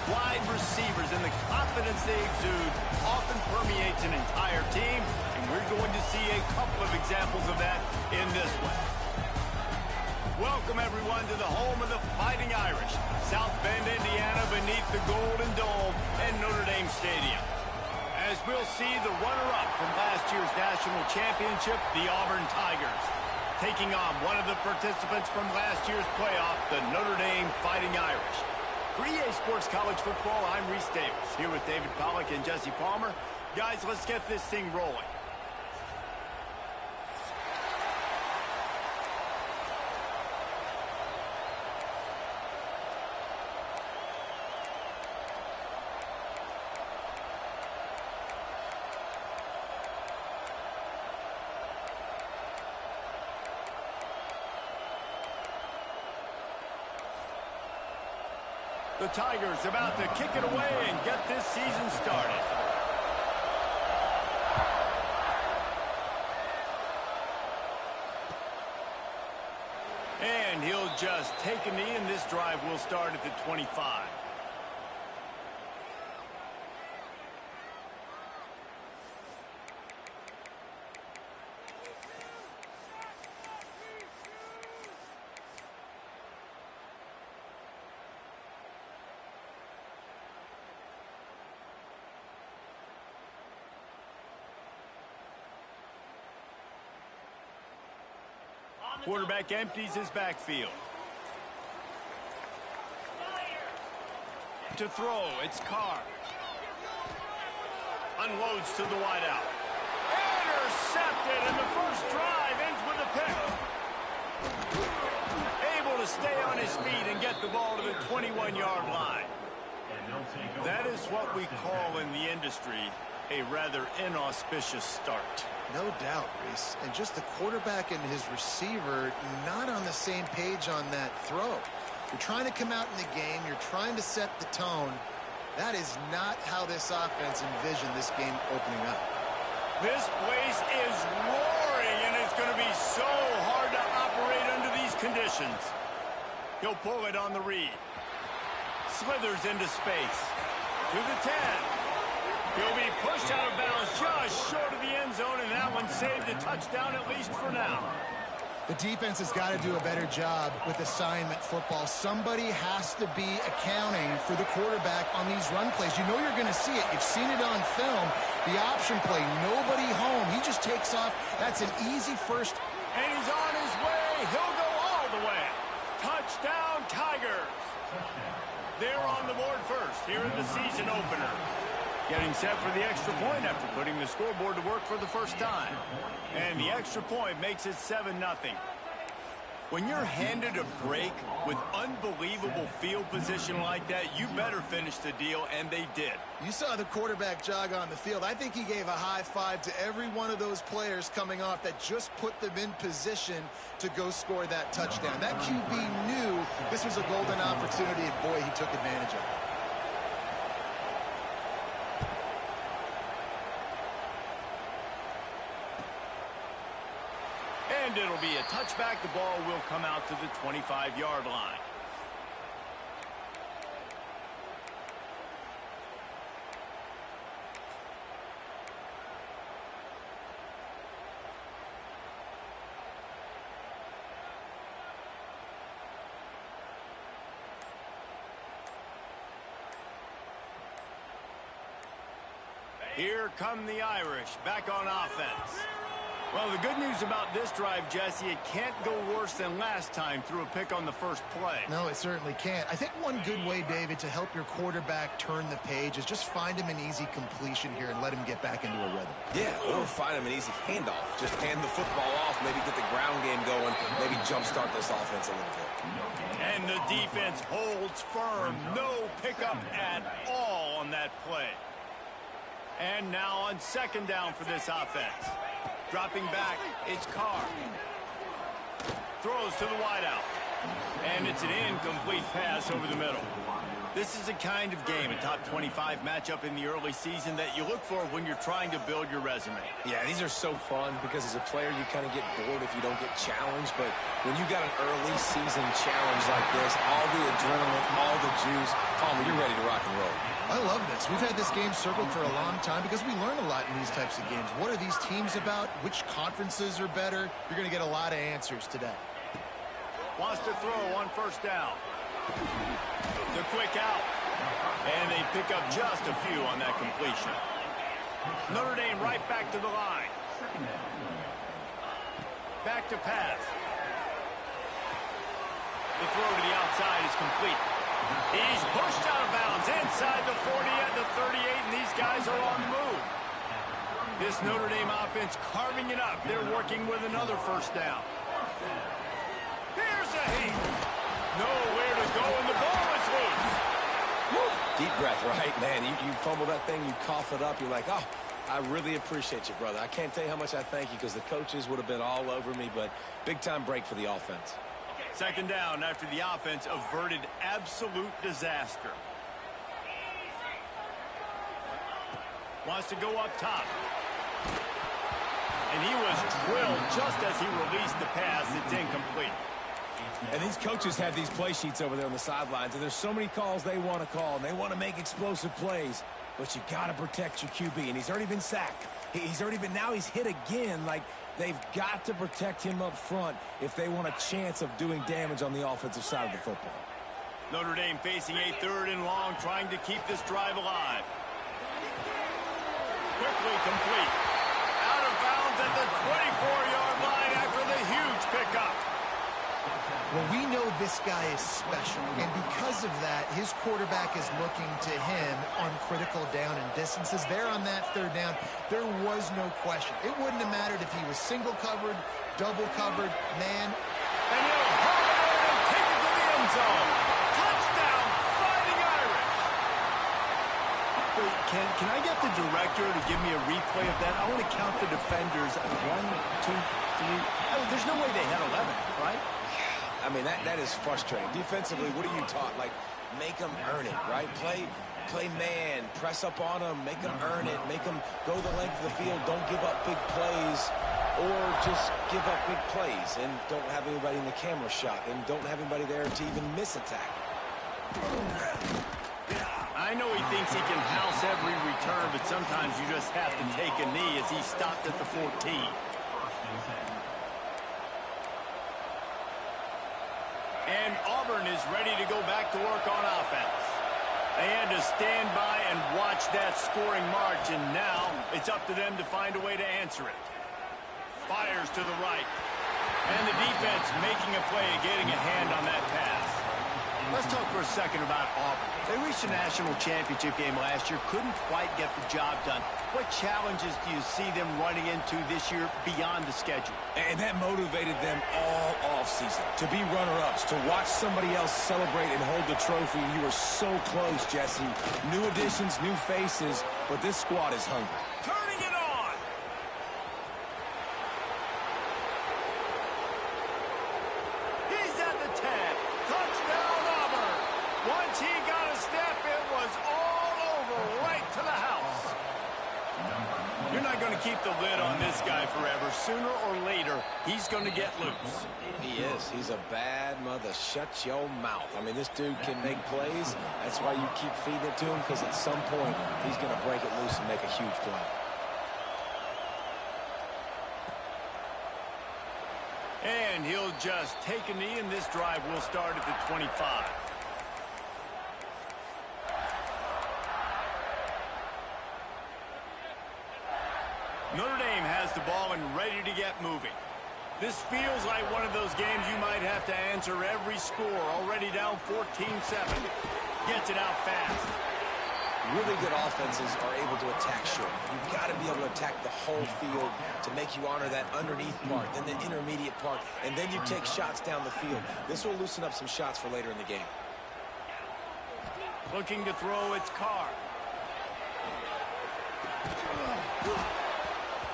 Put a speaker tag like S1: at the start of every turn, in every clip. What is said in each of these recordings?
S1: wide receivers and the confidence they exude often permeates an entire team, and we're going to see a couple of examples of that in this one. Welcome, everyone, to the home of the Fighting Irish, South Bend, Indiana, beneath the Golden Dome and Notre Dame Stadium. As we'll see the runner-up from last year's national championship, the Auburn Tigers, taking on one of the participants from last year's playoff, the Notre Dame Fighting Irish. For EA Sports College Football, I'm Reese Davis, here with David Pollack and Jesse Palmer. Guys, let's get this thing rolling. The Tigers about to kick it away and get this season started. And he'll just take a knee, and this drive will start at the 25. Quarterback empties his backfield. To throw, it's Carr. Unloads to the wideout. Intercepted, and the first drive ends with a pick. Able to stay on his feet and get the ball to the 21-yard line. That is what we call in the industry a rather inauspicious start.
S2: No doubt, Reese. And just the quarterback and his receiver not on the same page on that throw. You're trying to come out in the game. You're trying to set the tone. That is not how this offense envisioned this game opening up.
S1: This place is roaring, and it's going to be so hard to operate under these conditions. He'll pull it on the read. Slithers into space. To the 10. He'll be pushed out of bounds just short of the end zone, and that one saved a touchdown, at least for now.
S2: The defense has got to do a better job with assignment football. Somebody has to be accounting for the quarterback on these run plays. You know you're going to see it. You've seen it on film. The option play, nobody home. He just takes off. That's an easy first.
S1: And he's on his way. He'll go all the way. Touchdown, Tigers. They're on the board first here in the season opener. Getting set for the extra point after putting the scoreboard to work for the first time. And the extra point makes it 7-0. When you're handed a break with unbelievable field position like that, you better finish the deal, and they did.
S2: You saw the quarterback jog on the field. I think he gave a high five to every one of those players coming off that just put them in position to go score that touchdown. That QB knew this was a golden opportunity, and boy, he took advantage of it.
S1: And it'll be a touchback. The ball will come out to the 25-yard line. Here come the Irish back on offense. Well, the good news about this drive, Jesse, it can't go worse than last time through a pick on the first play.
S2: No, it certainly can't. I think one good way, David, to help your quarterback turn the page is just find him an easy completion here and let him get back into a rhythm.
S3: Yeah, or find him an easy handoff. Just hand the football off, maybe get the ground game going, maybe jumpstart this offense a little bit.
S1: And the defense holds firm. No pickup at all on that play. And now on second down for this offense. Dropping back, it's Carr. Throws to the wideout. And it's an incomplete pass over the middle. This is the kind of game, a top 25 matchup in the early season, that you look for when you're trying to build your resume.
S3: Yeah, these are so fun because as a player, you kind of get bored if you don't get challenged. But when you got an early season challenge like this, all the adrenaline, all the juice, Palmer, you're ready to rock and roll.
S2: I love this. We've had this game circled for a long time because we learn a lot in these types of games. What are these teams about? Which conferences are better? You're going to get a lot of answers today.
S1: Wants to throw on first down. The quick out. And they pick up just a few on that completion. Notre Dame right back to the line. Back to pass. The throw to the outside is complete. He's pushed out of bounds inside the 40 at the 38, and these guys are on the move. This Notre Dame offense carving it up. They're working with another first down. Here's a heat. Nowhere to go, and the ball is loose.
S3: Woo. Deep breath, right, man? You fumble that thing, you cough it up, you're like, oh, I really appreciate you, brother. I can't tell you how much I thank you because the coaches would have been all over me, but big-time break for the offense.
S1: Second down after the offense averted absolute disaster. Wants to go up top. And he was drilled just as he released the pass. It's incomplete.
S3: And these coaches have these play sheets over there on the sidelines, and there's so many calls they want to call, and they want to make explosive plays, but you got to protect your QB, and he's already been sacked. Now he's hit again. Like, they've got to protect him up front if they want a chance of doing damage on the offensive side of the football.
S1: Notre Dame facing a 3rd and long, trying to keep this drive alive. Quickly complete. Out of bounds at the 24-yard line after the huge pickup.
S2: Well, we know this guy is special, and because of that, his quarterback is looking to him on critical down and distances. There on that 3rd down, there was no question. It wouldn't have mattered if he was single covered, double covered, man.
S1: And he'll hold it and take it to the end zone. Touchdown, Fighting Irish. Wait, can I get the director to give me a replay of that? I want to count the defenders. 1, 2, 3. Oh, there's no way they had 11, right?
S3: I mean, that is frustrating. Defensively, what are you taught? Like, make them earn it, right? Play man, press up on them, make them earn it, make them go the length of the field, don't give up big plays, or just give up big plays and don't have anybody in the camera shot and don't have anybody there to even miss a tackle.
S1: I know he thinks he can house every return, but sometimes you just have to take a knee as he stopped at the 14. And Auburn is ready to go back to work on offense. They had to stand by and watch that scoring march, and now it's up to them to find a way to answer it. Fires to the right. And the defense making a play, getting a hand on that pass. Let's talk for a second about Auburn. They reached a national championship game last year, couldn't quite get the job done. What challenges do you see them running into this year beyond the schedule?
S3: And that motivated them all offseason to be runner-ups, to watch somebody else celebrate and hold the trophy. And you were so close, Jesse. New additions, new faces, but this squad is hungry.
S1: Turning it on. He's at the 10. Touchdown, Auburn. Once he got a step, it was all over, right to the house. You're not going to keep the lid on this guy forever. Sooner or later, he's going to get loose.
S3: He is. He's a bad mother. Shut your mouth. I mean, this dude can make plays. That's why you keep feeding it to him, because at some point, he's going to break it loose and make a huge play.
S1: And he'll just take a knee, and this drive will start at the 25. Notre Dame has the ball and ready to get moving. This feels like one of those games you might have to answer every score. Already down 14-7. Gets it out fast.
S3: Really good offenses are able to attack short. You've got to be able to attack the whole field to make you honor that underneath part, then the intermediate part, and then you take shots down the field. This will loosen up some shots for later in the game.
S1: Looking to throw, it's Carr.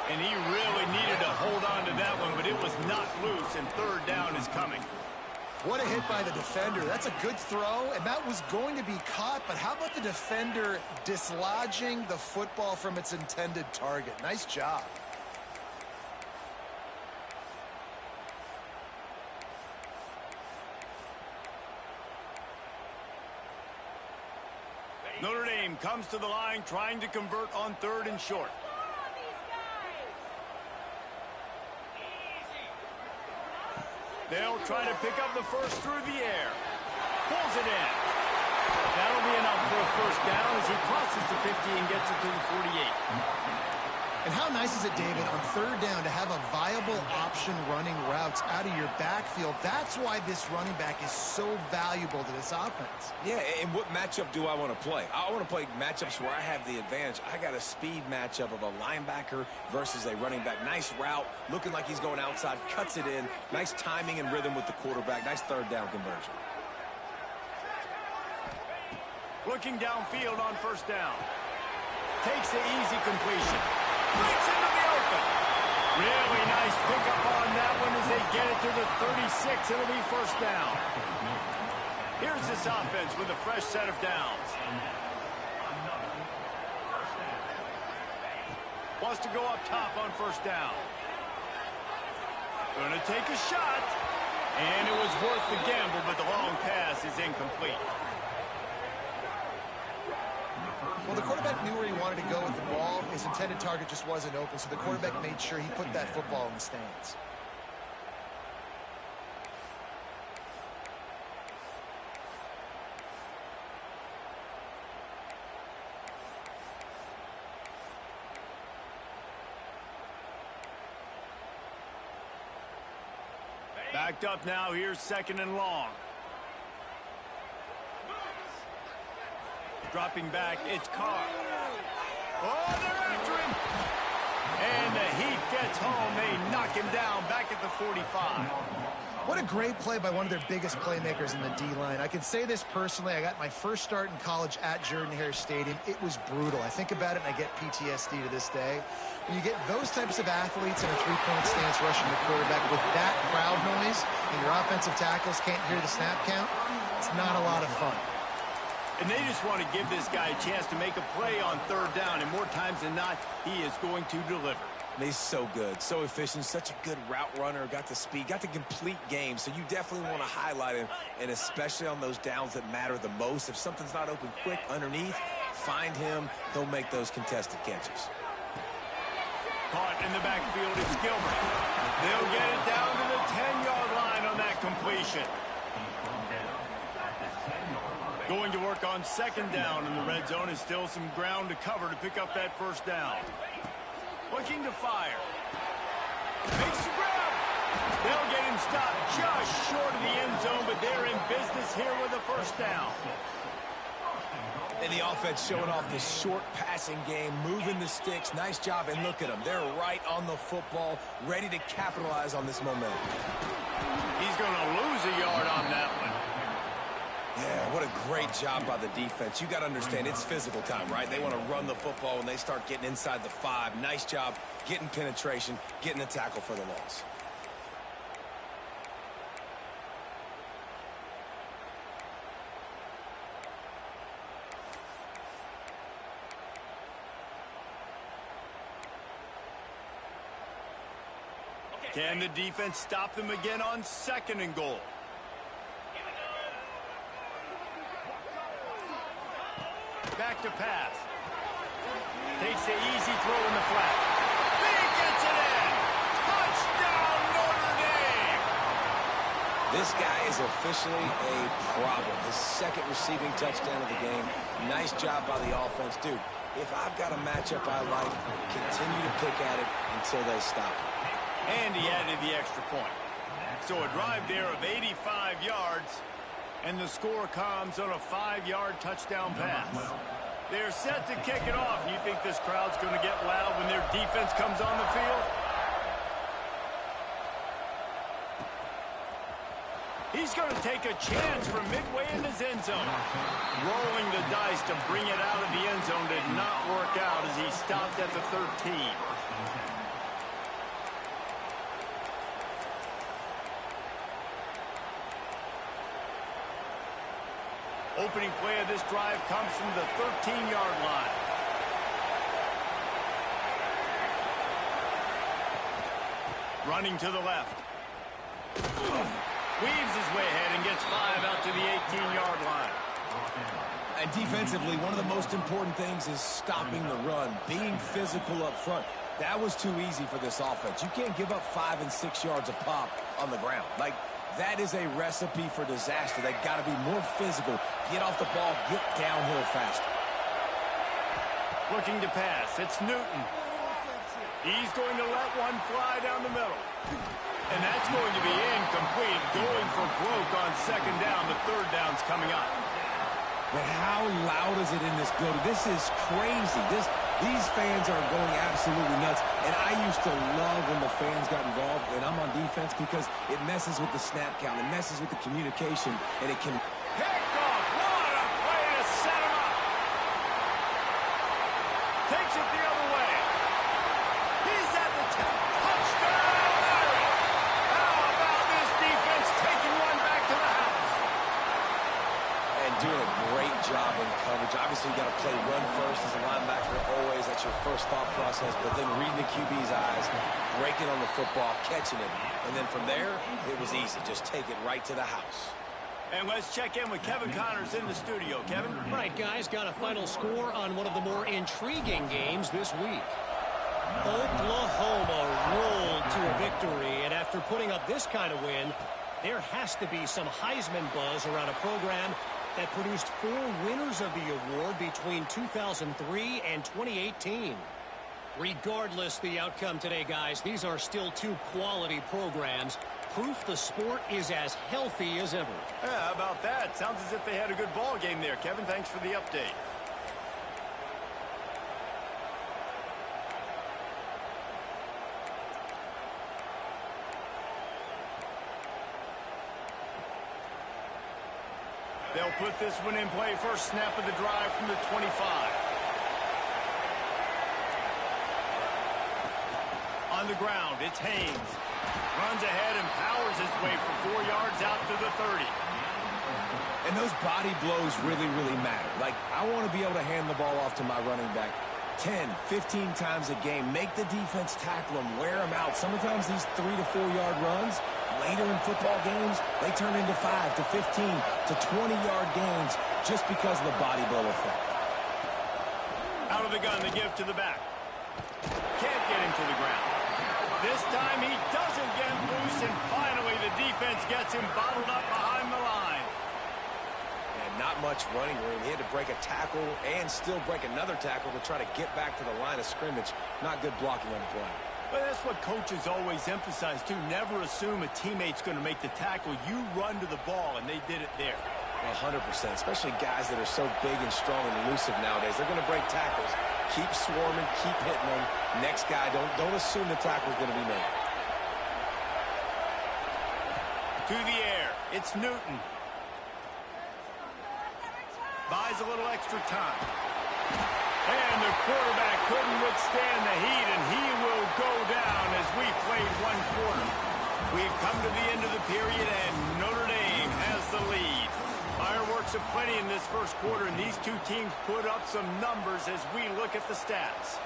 S1: And he really needed to hold on to that one, but it was not loose, and 3rd down is coming.
S2: What a hit by the defender. That's a good throw, and that was going to be caught, but how about the defender dislodging the football from its intended target? Nice job.
S1: Notre Dame comes to the line trying to convert on 3rd and short. They'll try to pick up the first through the air. Pulls it in. That'll be enough for a first down as he crosses the 50 and gets it to the 48.
S2: And how nice is it, David, on 3rd down to have a viable option running routes out of your backfield? That's why this running back is so valuable to this offense.
S3: Yeah, and what matchup do I want to play? I want to play matchups where I have the advantage. I got a speed matchup of a linebacker versus a running back. Nice route, looking like he's going outside, cuts it in. Nice timing and rhythm with the quarterback. Nice 3rd down conversion.
S1: Looking downfield on 1st down. Takes the easy completion. Breaks into the open. Really nice pickup on that one as they get it to the 36. It'll be 1st down. Here's this offense with a fresh set of downs. Wants to go up top on 1st down. Gonna take a shot. And it was worth the gamble, but the long pass is incomplete.
S2: Well, the quarterback knew where he wanted to go with the ball. His intended target just wasn't open, so the quarterback made sure he put that football in the stands.
S1: Backed up now. Here's 2nd and long. Dropping back, it's Carr. Oh, they're after him. And the Heat gets home. They knock him down back at the 45.
S2: What a great play by one of their biggest playmakers in the D-line. I can say this personally. I got my first start in college at Jordan-Hare Stadium. It was brutal. I think about it, and I get PTSD to this day. When you get those types of athletes in a three-point stance rushing the quarterback with that crowd noise, and your offensive tackles can't hear the snap count, it's not a lot of fun.
S1: And they just want to give this guy a chance to make a play on 3rd down, and more times than not, he is going to deliver.
S3: He's so good, so efficient, such a good route runner, got the speed, got the complete game, so you definitely want to highlight him, and especially on those downs that matter the most. If something's not open quick underneath, find him, he'll make those contested catches.
S1: Caught in the backfield, it's Gilbert. They'll get it down to the 10-yard line on that completion. Going to work on 2nd down in the red zone is still some ground to cover to pick up that 1st down. Looking to fire. Makes the grab. They'll get him stopped just short of the end zone, but they're in business here with a 1st down.
S3: And the offense showing off the short passing game, moving the sticks. Nice job, and look at them. They're right on the football, ready to capitalize on this momentum.
S1: He's going to lose a yard on that one.
S3: Yeah, what a great job by the defense. You got to understand, it's physical time, right? They want to run the football when they start getting inside the 5. Nice job getting penetration, getting the tackle for the loss.
S1: Can the defense stop them again on 2nd and goal? Back to pass. Takes the easy throw in the flat. He gets it in. Touchdown, Notre Dame.
S3: This guy is officially a problem. His 2nd receiving touchdown of the game. Nice job by the offense. Dude, if I've got a matchup I like, continue to pick at it until they stop it.
S1: And he added the extra point. So a drive there of 85 yards. And the score comes on a 5-yard touchdown pass. They're set to kick it off. And you think this crowd's going to get loud when their defense comes on the field? He's going to take a chance from midway in his end zone. Rolling the dice to bring it out of the end zone did not work out as he stopped at the 13. Opening play of this drive comes from the 13-yard line. Running to the left. Weaves his way ahead and gets 5 out to the 18-yard line.
S3: And defensively, one of the most important things is stopping the run, being physical up front. That was too easy for this offense. You can't give up 5 and 6 yards a pop on the ground. Like, that is a recipe for disaster. They got to be more physical, get off the ball, get downhill faster.
S1: Looking to pass. It's Newton. He's going to let one fly down the middle. And that's going to be incomplete. Going for broke on second down. The third down's coming up.
S3: But how loud is it in this building? This is crazy. These fans are going absolutely nuts. And I used to love when the fans got involved, and I'm on defense, because it messes with the snap count. It messes with the communication, and it can...
S1: Picked off. What a play to set him up. Takes it the other way. He's at the 10. Touchdown! How about this defense taking one back to the house?
S3: And doing a great job in coverage. Obviously, you got to play run first as a linebacker always. That's your first thought process. But then reading the QB's eyes, breaking on the football, catching it. And then from there, it was easy. Just take it right to the house.
S1: And let's check in with Kevin Connors in the studio. Kevin?
S4: All right, guys, got a final score on one of the more intriguing games this week. Oklahoma rolled to a victory, and after putting up this kind of win, there has to be some Heisman buzz around a program that produced 4 winners of the award between 2003 and 2018. Regardless the outcome today, guys, these are still 2 quality programs. Proof the sport is as healthy as ever.
S1: Yeah, how about that? Sounds as if they had a good ball game there. Kevin, thanks for the update. They'll put this one in play. First snap of the drive from the 25. On the ground, it's Haynes. Runs ahead and powers his way for 4 yards out to the 30.
S3: And those body blows really, really matter. Like, I want to be able to hand the ball off to my running back 10, 15 times a game. Make the defense tackle them, wear them out. Sometimes these 3 to 4 yard runs, later in football games, they turn into 5 to 15 to 20-yard gains just because of the body blow effect.
S1: Out of the gun, the give to the back. Can't get him to the ground. This time he doesn't get loose, and finally the defense gets him bottled up behind the line.
S3: And not much running room. He had to break a tackle and still break another tackle to try to get back to the line of scrimmage. Not good blocking on the play.
S1: But that's what coaches always emphasize, too. Never assume a teammate's going to make the tackle. You run to the ball, and they did it there.
S3: 100%, especially guys that are so big and strong and elusive nowadays. They're going to break tackles. Keep swarming, keep hitting them. Next guy, don't assume the tackle's going to be made.
S1: To the air, it's Newton. Buys a little extra time. And the quarterback couldn't withstand the heat, and he will go down as we played 1 quarter. We've come to the end of the period, and Notre Dame has the lead. Fireworks aplenty in this first quarter, and these 2 teams put up some numbers as we look at the stats.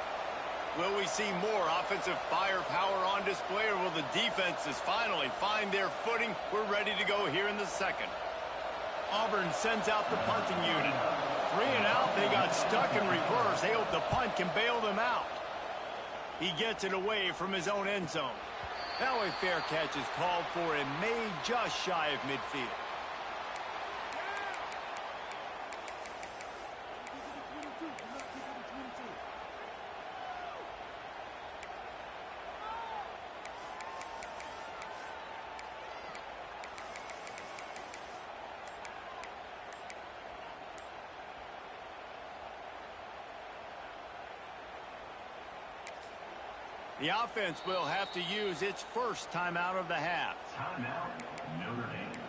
S1: Will we see more offensive firepower on display, or will the defenses finally find their footing? We're ready to go here in the second. Auburn sends out the punting unit. 3 and out, they got stuck in reverse. They hope the punt can bail them out. He gets it away from his own end zone. Now a fair catch is called for and made just shy of midfield. The offense will have to use its first timeout of the half.
S5: Timeout, Notre Dame.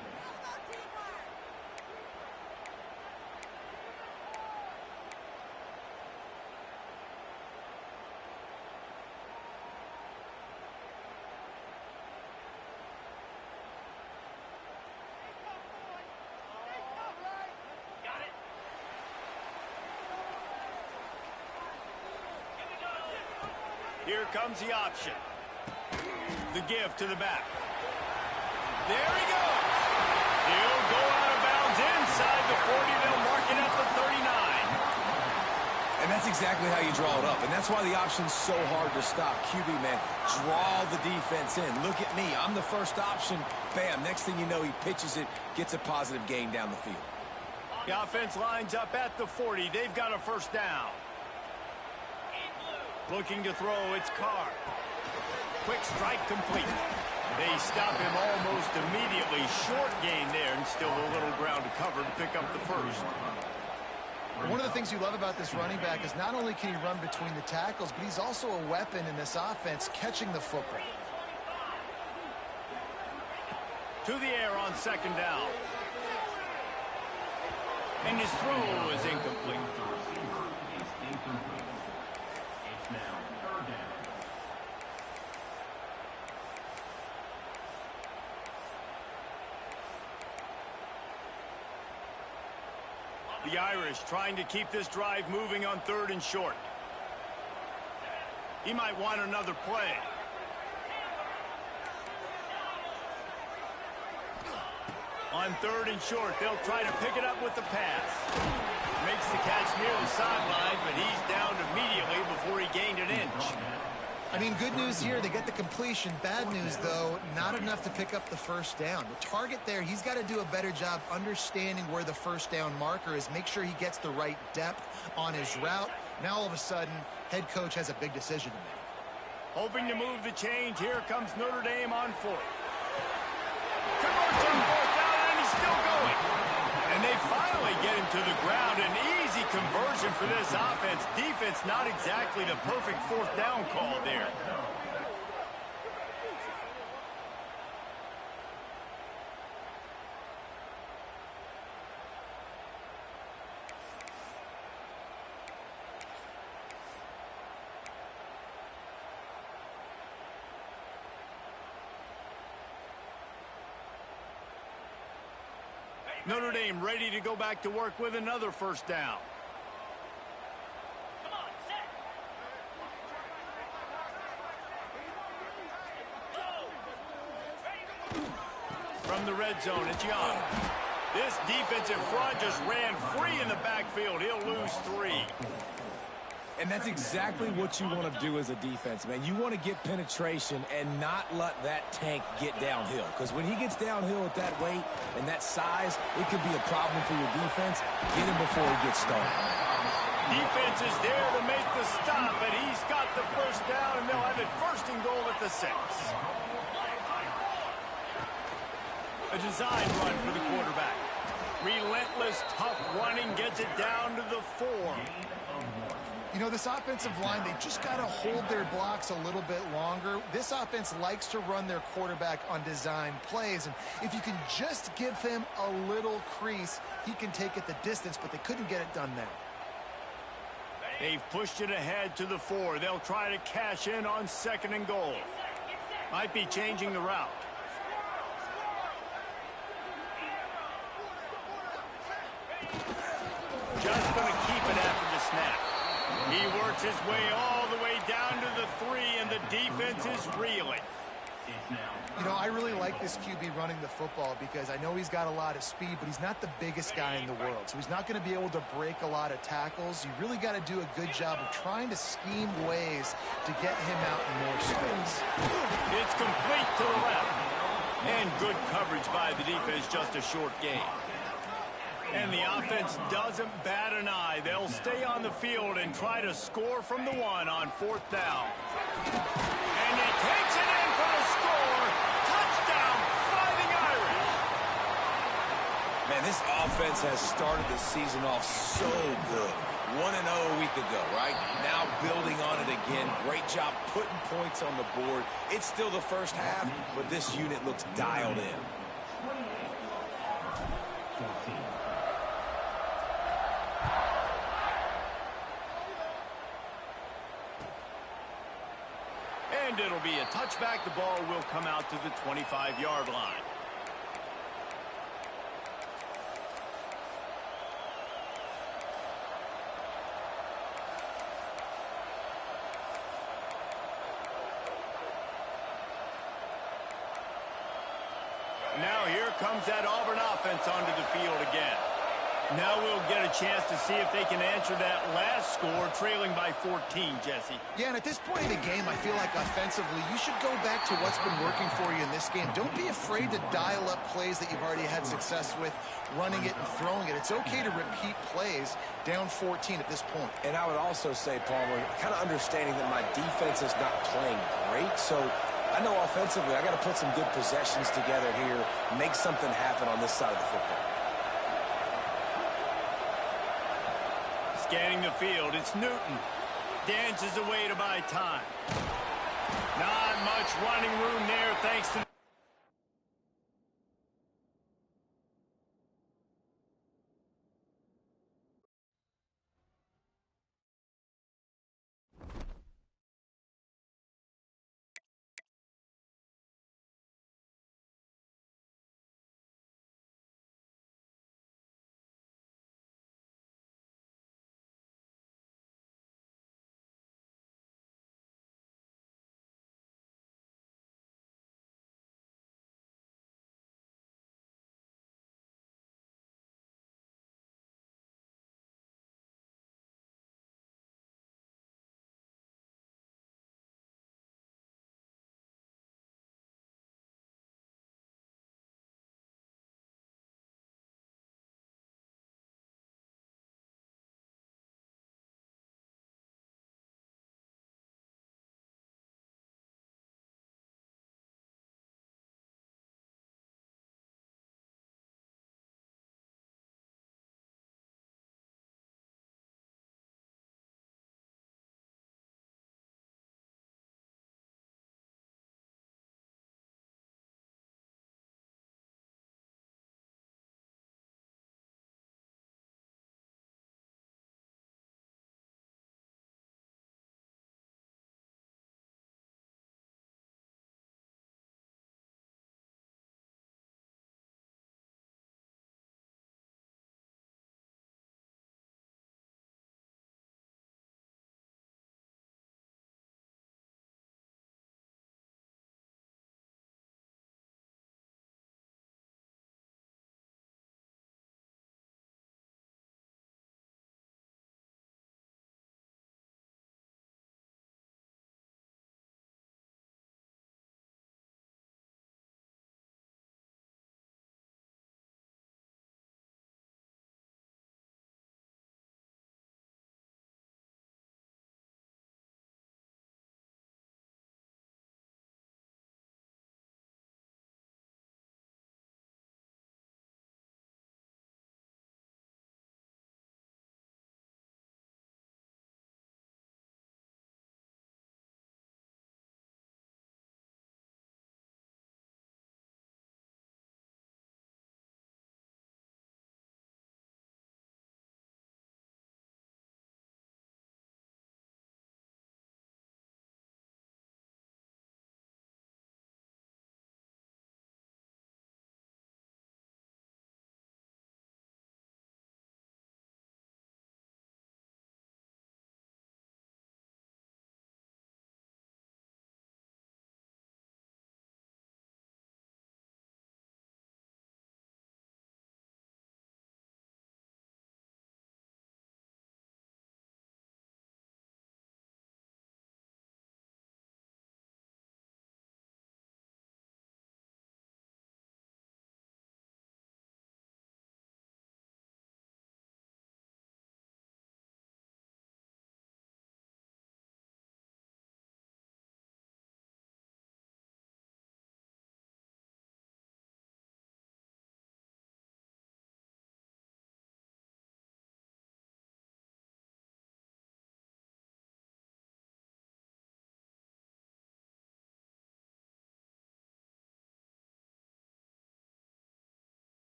S1: Here comes the option. The give to the back. There he goes. He'll go out of bounds inside the 40. They'll mark it at the 39.
S3: And that's exactly how you draw it up. And that's why the option's so hard to stop. QB, man, draw the defense in. Look at me. I'm the first option. Bam. Next thing you know, he pitches it, gets a positive gain down the field.
S1: The offense lines up at the 40. They've got a first down. Looking to throw, it's Carr. Quick strike complete. They stop him almost immediately. Short gain there, and still a little ground to cover to pick up the first.
S2: One of the things you love about this running back is not only can he run between the tackles, but he's also a weapon in this offense, catching the football.
S1: To the air on second down. And his throw is incomplete.
S5: It's now third down.
S1: The Irish trying to keep this drive moving on third and short. He might want another play. On third and short, they'll try to pick it up with the pass. Makes the catch near the sideline, but he's down immediately before he gained an inch.
S2: I mean, good news here, they get the completion. Bad news, though, not enough to pick up the first down. The target there, he's got to do a better job understanding where the first down marker is, make sure he gets the right depth on his route. Now, all of a sudden, head coach has a big decision to make.
S1: Hoping to move the change, here comes Notre Dame on fourth. Converts on fourth down, and he's still going. And they finally get him to the ground. An easy conversion for this offense. Defense not exactly the perfect fourth down call there. Notre Dame ready to go back to work with another first down. From the red zone, it's Young. This defensive front just ran free in the backfield. He'll lose 3.
S3: And that's exactly what you want to do as a defense, man. You want to get penetration and not let that tank get downhill. Because when he gets downhill at that weight and that size, it could be a problem for your defense. Get him before he gets started.
S1: Defense is there to make the stop, and he's got the first down, and they'll have it first and goal at the 6. A design run for the quarterback. Relentless, tough running gets it down to the 4.
S2: You know, this offensive line, they just got to hold their blocks a little bit longer. This offense likes to run their quarterback on design plays, and if you can just give him a little crease, he can take it the distance, but they couldn't get it done now.
S1: They've pushed it ahead to the 4. They'll try to cash in on second and goal. Might be changing the route. Just going to keep it after the snap. He works his way all the way down to the 3, and the defense is reeling.
S2: You know, I really like this QB running the football because I know he's got a lot of speed, but he's not the biggest guy in the world. So he's not going to be able to break a lot of tackles. You really got to do a good job of trying to scheme ways to get him out in more space.
S1: It's complete to the left. And good coverage by the defense, just a short gain. And the offense doesn't bat an eye. They'll stay on the field and try to score from the 1 on fourth down. And he takes it in for the score. Touchdown, Fighting Irish.
S3: Man, this offense has started the season off so good. 1-0 a week ago, right? Now building on it again. Great job putting points on the board. It's still the first half, but this unit looks dialed in.
S1: And it'll be a touchback. The ball will come out to the 25-yard line. comes that Auburn offense onto the field again. Now we'll get a chance to see if they can answer that last score, trailing by 14, Jesse.
S2: Yeah, and at this point in the game, I feel like offensively, you should go back to what's been working for you in this game. Don't be afraid to dial up plays that you've already had success with, running it and throwing it. It's okay to repeat plays down 14 at this point.
S3: And I would also say, Palmer, kind of understanding that my defense is not playing great, so I know offensively I got to put some good possessions together here, make something happen on this side of the football.
S1: Scanning the field, it's Newton. Dances away to buy time. Not much running room there thanks to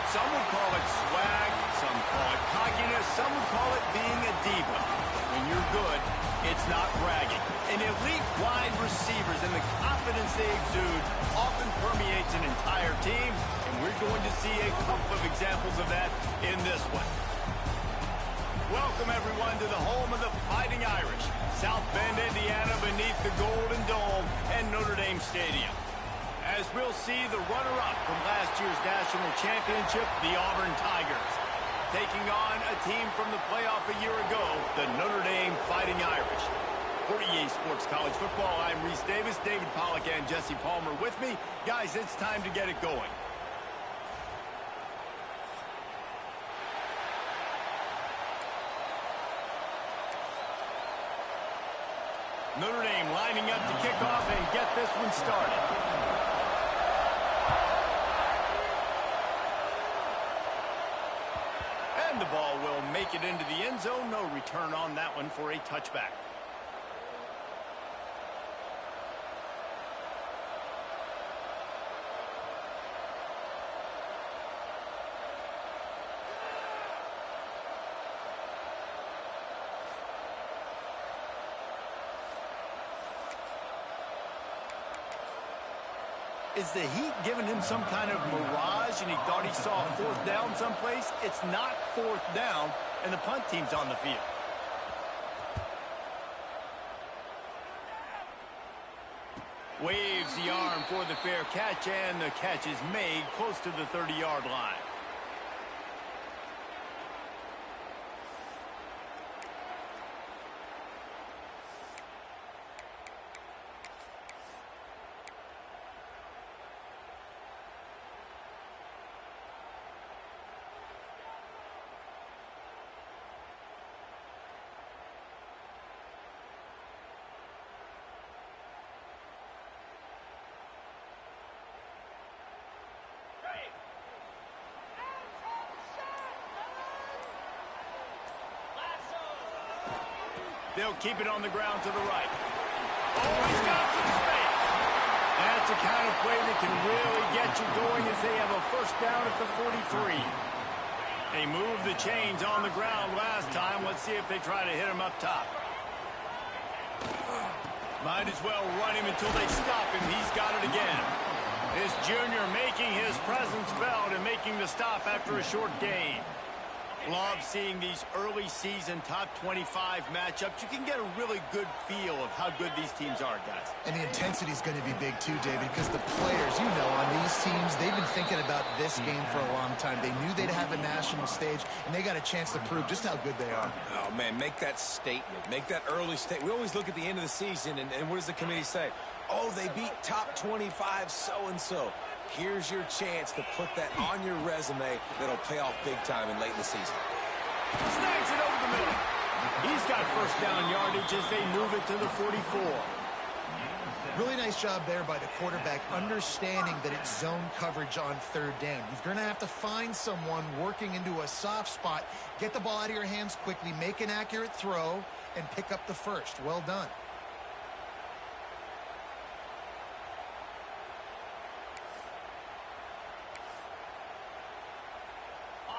S1: Some would call it swag, some call it cockiness, some would call it being a diva. When you're good, it's not bragging. And elite wide receivers and the confidence they exude often permeates an entire team, and we're going to see a couple of examples of that in this one. Welcome, everyone, to the home of the Fighting Irish, South Bend, Indiana, beneath the Golden Dome and Notre Dame Stadium. As we'll see the runner-up from last year's national championship, the Auburn Tigers, taking on a team from the playoff a year ago, the Notre Dame Fighting Irish. For EA Sports College Football, I'm Reese Davis, David Pollack, and Jesse Palmer with me. Guys, it's time to get it going. Notre Dame lining up to kick off and get this one started. And the ball will make it into the end zone. No return on that one for a touchback. Is the heat giving him some kind of mirage and he thought he saw a fourth down someplace? It's not fourth down, and the punt team's on the field. Waves the arm for the fair catch, and the catch is made close to the 30-yard line. They'll keep it on the ground to the right. Oh, he's got some space. That's the kind of play that can really get you going as they have a first down at the 43. They moved the chains on the ground last time. Let's see if they try to hit him up top. Might as well run him until they stop him. He's got it again. This junior making his presence felt and making the stop after a short gain. Love seeing these early season top 25 matchups. You can get a really good feel of how good these teams are, guys.
S2: And the intensity is going to be big too, David, because the players, you know, on these teams, they've been thinking about this game for a long time. They knew they'd have a national stage, and they got a chance to prove just how good they are.
S3: Oh, man, make that statement. Make that early statement. We always look at the end of the season, and what does the committee say? Oh, they beat top 25 so-and-so. Here's your chance to put that on your resume that'll pay off big time and late in the season.
S1: Snags it over the middle. He's got first down yardage as they move it to the 44.
S2: Really nice job there by the quarterback, understanding that it's zone coverage on third down. You're going to have to find someone working into a soft spot, get the ball out of your hands quickly, make an accurate throw, and pick up the first. Well done.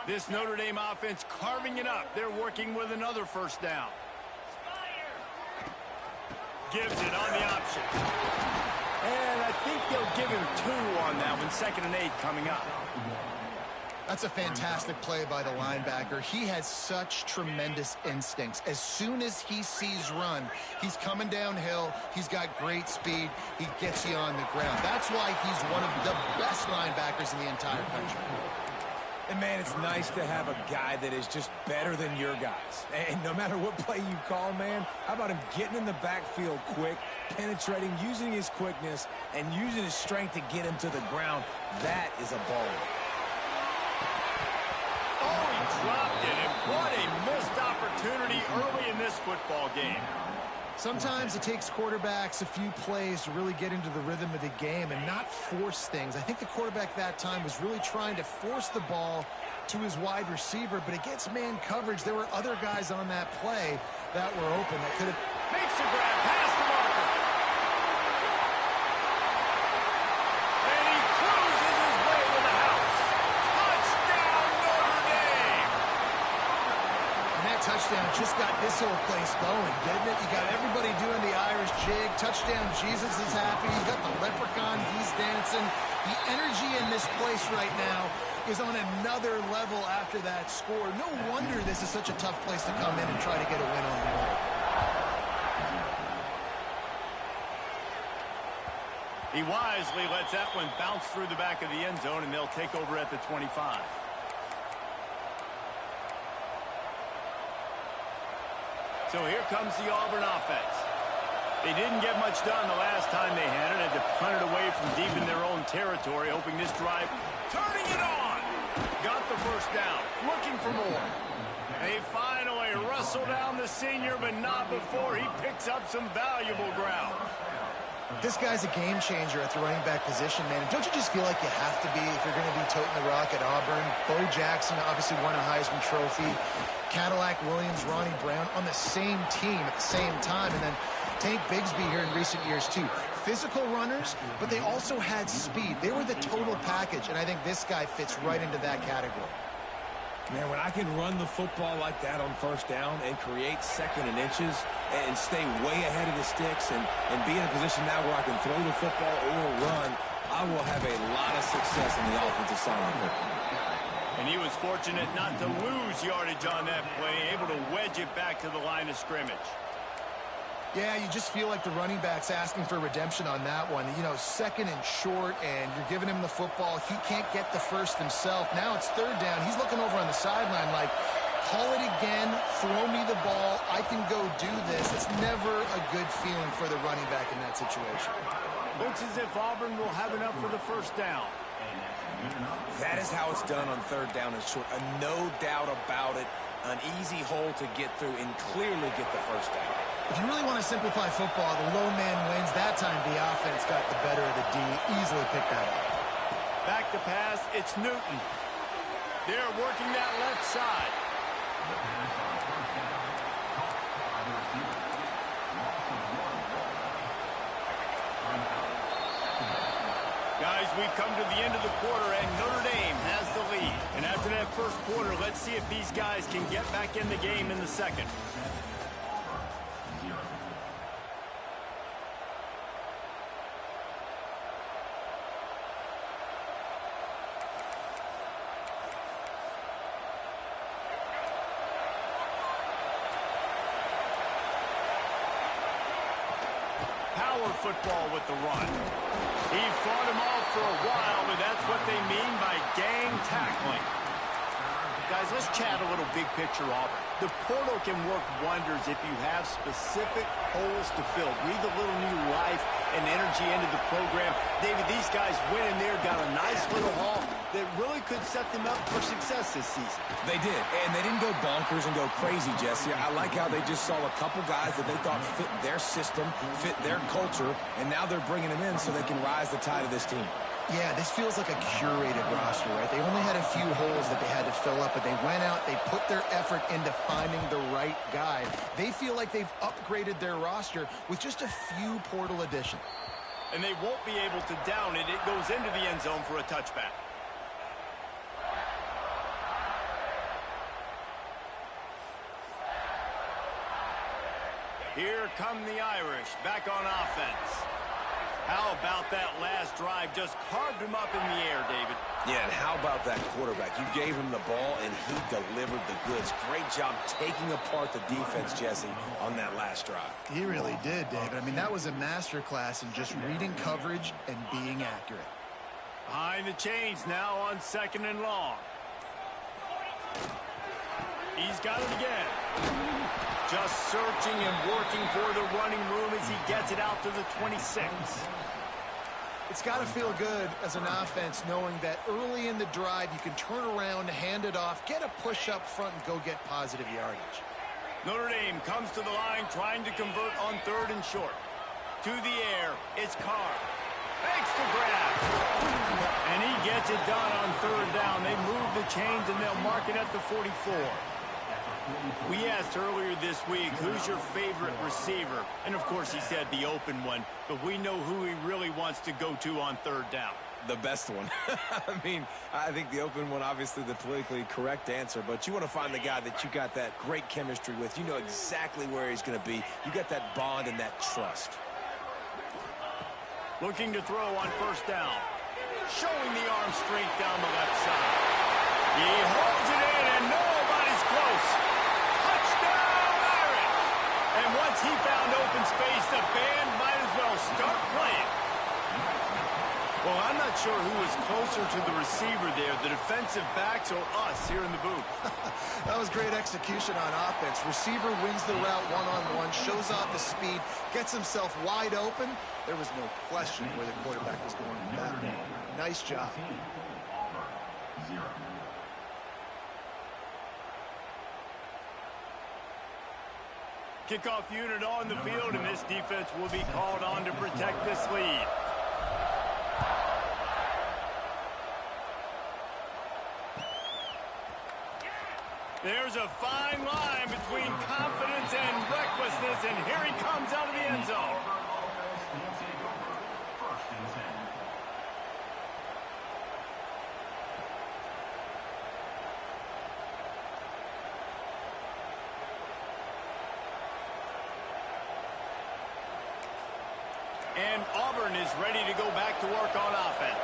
S1: This Notre Dame offense carving it up. They're working with another first down. Gives it on the option. And I think they'll give him 2 on that one. 2nd and 8 coming up.
S2: That's a fantastic play by the linebacker. He has such tremendous instincts. As soon as he sees run, he's coming downhill. He's got great speed. He gets you on the ground. That's why he's one of the best linebackers in the entire country.
S3: And, man, it's nice to have a guy that is just better than your guys. And no matter what play you call, man, how about him getting in the backfield quick, penetrating, using his quickness, and using his strength to get him to the ground? That is a baller.
S1: Oh, he dropped it, and what a missed opportunity early in this football game.
S2: Sometimes it takes quarterbacks a few plays to really get into the rhythm of the game and not force things. I think the quarterback that time was really trying to force the ball to his wide receiver, but against man coverage, there were other guys on that play that were open that could have...
S1: Makes the grab, past the marker. And he cruises his way to the house. Touchdown!
S2: touchdown just got this whole place going, didn't it? You got everybody doing the Irish jig. Touchdown, Jesus is happy. You got the leprechaun, he's dancing. The energy in this place right now is on another level after that score. No wonder this is such a tough place to come in and try to get a win on the road.
S1: He wisely lets that one bounce through the back of the end zone, and they'll take over at the 25. So here comes the Auburn offense. They didn't get much done the last time they had it. Had to punt it away from deep in their own territory, hoping this drive, turning it on. Got the first down, looking for more. They finally wrestle down the senior, but not before he picks up some valuable ground.
S2: This guy's a game changer at the running back position, man. Don't you just feel like you have to be if you're going to be toting the rock at Auburn? Bo Jackson obviously won a Heisman Trophy. Cadillac Williams, Ronnie Brown on the same team at the same time. And then Tank Bigsby here in recent years, too. Physical runners, but they also had speed. They were the total package, and I think this guy fits right into that category.
S3: Man, when I can run the football like that on first down and create second and inches and stay way ahead of the sticks and be in a position now where I can throw the football or run, I will have a lot of success in the offensive side of the football.
S1: And he was fortunate not to lose yardage on that play, able to wedge it back to the line of scrimmage.
S2: Yeah, you just feel like the running back's asking for redemption on that one. You know, second and short, and you're giving him the football. He can't get the first himself. Now it's third down. He's looking over on the sideline like, call it again, throw me the ball, I can go do this. It's never a good feeling for the running back in that situation.
S1: Looks as if Auburn will have enough for the first down.
S3: That is how it's done on third down and short. No doubt about it. An easy hole to get through and clearly get the first down.
S2: If you really want to simplify football, the low man wins. That time the offense got the better of the D. Easily picked that up.
S1: Back to pass, it's Newton. They're working that left side. Guys, we've come to the end of the quarter, and Notre Dame has the lead. And after that first quarter, let's see if these guys can get back in the game in the second. Power football with the run. He fought him off for a while, but that's what they mean by gang tackling. Guys, let's chat a little big picture Auburn. The portal can work wonders if you have specific holes to fill. Breathe a little new life and energy into the program. David, these guys went in there, got a nice little haul that really could set them up for success this season.
S3: They did, and they didn't go bonkers and go crazy, Jesse. I like how they just saw a couple guys that they thought fit their system, fit their culture, and now they're bringing them in so they can rise the tide of this team.
S2: Yeah, this feels like a curated roster, right? They only had a few holes that they had to fill up, but they went out, they put their effort into finding the right guy. They feel like they've upgraded their roster with just a few portal additions.
S1: And they won't be able to down it. It goes into the end zone for a touchback. Here come the Irish back on offense. How about that last drive? Just carved him up in the air, David.
S3: Yeah, and how about that quarterback? You gave him the ball, and he delivered the goods. Great job taking apart the defense, Jesse, on that last drive.
S2: He really did, David. I mean, that was a masterclass in just reading coverage and being accurate.
S1: Behind the chains now on second and long. He's got it again. Just searching and working for the running room as he gets it out to the 26.
S2: It's got to feel good as an offense knowing that early in the drive you can turn around, hand it off, get a push up front, and go get positive yardage.
S1: Notre Dame comes to the line trying to convert on third and short. To the air, it's Carr. Makes the grab. And he gets it done on third down. They move the chains and they'll mark it at the 44. We asked earlier this week, who's your favorite receiver? And, of course, he said the open one. But we know who he really wants to go to on third down.
S3: The best one. I mean, I think the open one, obviously the politically correct answer, but you want to find the guy that you got that great chemistry with. You know exactly where he's going to be. You got that bond and that trust.
S1: Looking to throw on first down. Showing the arm strength down the left side. He holds it in, and nobody's close. Touchdown, Irish! And once he found open space, the band might as well start playing. Well, I'm not sure who was closer to the receiver there, the defensive backs or us here in the booth.
S2: That was great execution on offense. Receiver wins the route one-on-one, shows off the speed, gets himself wide open. There was no question where the quarterback was going with that. Nice job.
S1: Kickoff unit on the field, and this defense will be called on to protect this lead. There's a fine line between confidence and recklessness, and here he comes out of the end zone. And Auburn is ready to go back to work on offense.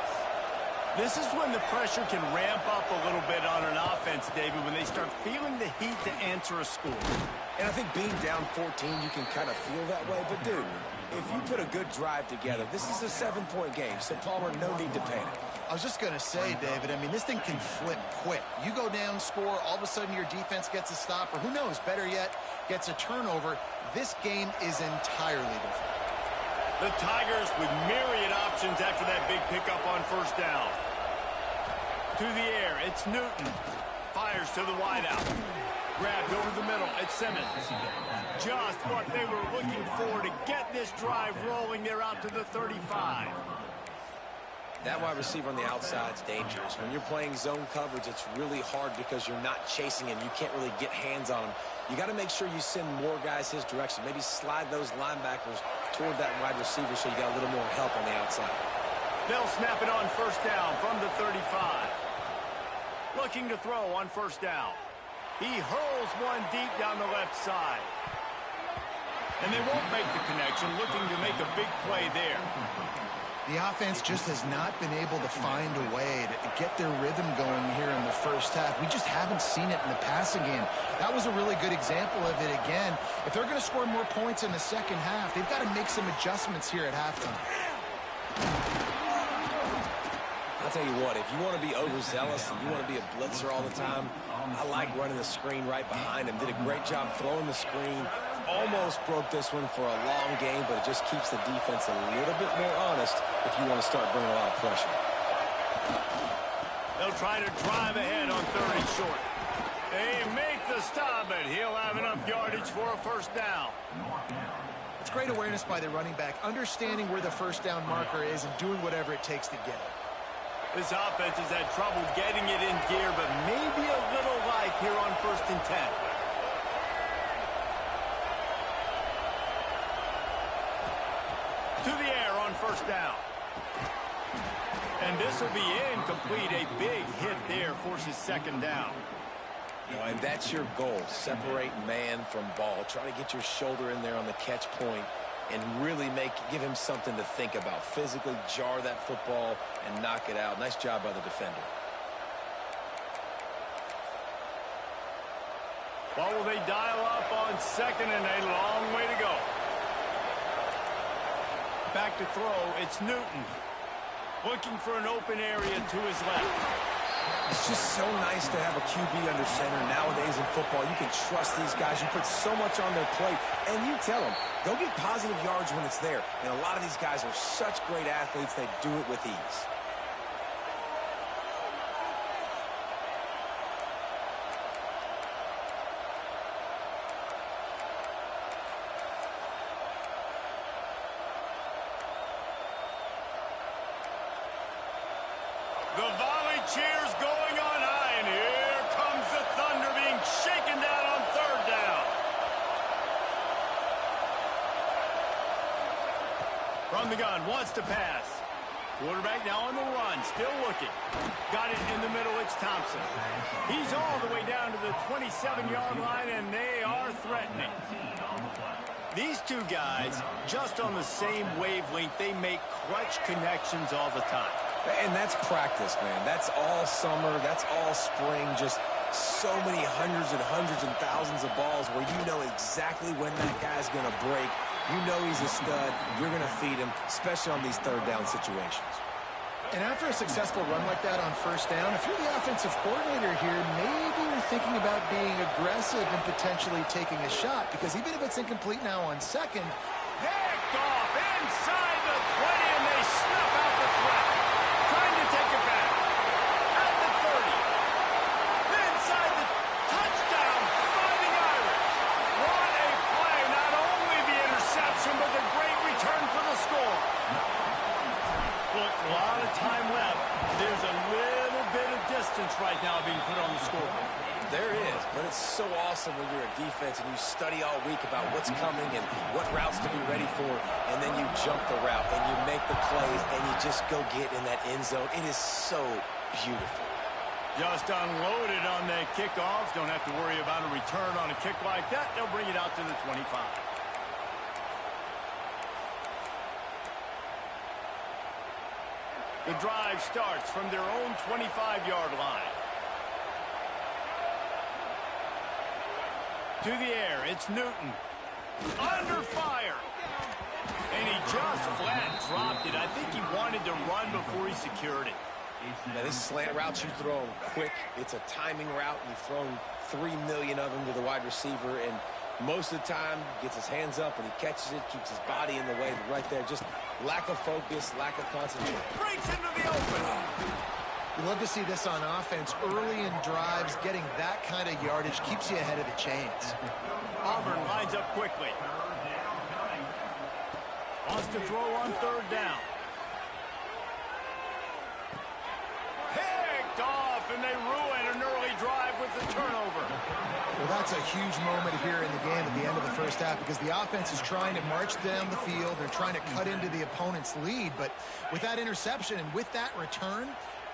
S1: This is when the pressure can ramp up a little bit on an offense, David, when they start feeling the heat to answer a score.
S3: And I think being down 14, you can kind of feel that way. But, dude, if you put a good drive together, this is a 7-point game. So, Palmer, no need to panic.
S2: I was just going to say, David, I mean, this thing can flip quick. You go down, score, all of a sudden your defense gets a stop, or who knows, better yet, gets a turnover. This game is entirely different.
S1: The Tigers with myriad options after that big pickup on first down. To the air, it's Newton. Fires to the wideout. Grabbed over the middle, it's Simmons. Just what they were looking for to get this drive rolling. They're out to the 35.
S3: That wide receiver on the outside is dangerous. When you're playing zone coverage, it's really hard because you're not chasing him. You can't really get hands on him. You got to make sure you send more guys his direction. Maybe slide those linebackers toward that wide receiver so you got a little more help on the outside.
S1: They'll snap it on first down from the 35. Looking to throw on first down. He hurls one deep down the left side. And they won't make the connection, looking to make a big play there.
S2: The offense just has not been able to find a way to get their rhythm going here in the first half. We just haven't seen it in the passing game. That was a really good example of it again. If they're going to score more points in the second half, they've got to make some adjustments here at halftime.
S3: I'll tell you what, if you want to be overzealous and you want to be a blitzer all the time, I like running the screen right behind him. Did a great job throwing the screen. Almost broke this one for a long game, but it just keeps the defense a little bit more honest if you want to start bringing a lot of pressure.
S1: They'll try to drive ahead on third and short. They make the stop, but he'll have enough yardage for a first down.
S2: It's great awareness by the running back, understanding where the first down marker is and doing whatever it takes to get it.
S1: This offense has had trouble getting it in gear, but maybe a little life here on 1st and 10. To the air on first down. And this will be incomplete. A big hit there forces second down.
S3: You know, and that's your goal. Separate man from ball. Try to get your shoulder in there on the catch point and really give him something to think about. Physically jar that football and knock it out. Nice job by the defender.
S1: Well, will they dial up on second and a long way to go? Back to throw, it's Newton. Looking for an open area to his left.
S3: It's just so nice to have a QB under center nowadays in football. You can trust these guys. You put so much on their plate, and you tell them, go get positive yards when it's there. And a lot of these guys are such great athletes, they do it with ease.
S1: The volley cheers going on high, and here comes the thunder being shaken down on third. From the gun, wants to pass. Quarterback now on the run, still looking. Got it in the middle, it's Thompson. He's all the way down to the 27-yard line, and they are threatening. These two guys, just on the same wavelength, they make clutch connections all the time.
S3: And that's practice, man. That's all summer. That's all spring. Just so many hundreds and thousands of balls where you know exactly when that guy's going to break. You know he's a stud. You're going to feed him, especially on these third down situations.
S2: And after a successful run like that on first down, if you're the offensive coordinator here, maybe you're thinking about being aggressive and potentially taking a shot, because even if it's incomplete now on second,
S1: Picked off inside the 20, and they snuff out the threat. Trying to take it back. At the 30. Inside the touchdown, Fighting Irish. What a play. Not only the interception, but the great return for the score. Look, a lot of time left. There's a little bit of distance right now being put on the scoreboard.
S3: There is, but it's so awesome when you're a defense and you study all week about what's coming and what routes to be ready for, and then you jump the route and you make the plays and you just go get in that end zone. It is so beautiful.
S1: Just unloaded on the kickoff. Don't have to worry about a return on a kick like that. They'll bring it out to the 25. The drive starts from their own 25-yard line. To the air, it's Newton. Under fire. And he just flat dropped it. I think he wanted to run before he secured it.
S3: Now, this slant route you throw quick. It's a timing route. You've thrown 3 million of them to the wide receiver, and most of the time gets his hands up and he catches it, keeps his body in the way. But right there, just lack of focus, lack of concentration.
S1: Breaks into the open.
S2: you love to see this on offense. Early in drives, getting that kind of yardage keeps you ahead of the chains.
S1: Auburn lines up quickly. Wants to throw on third down. Picked off, and they ruin an early drive with the turnover.
S2: Well, that's a huge moment here in the game at the end of the first half, because the offense is trying to march down the field. They're trying to cut into the opponent's lead. But with that interception and with that return,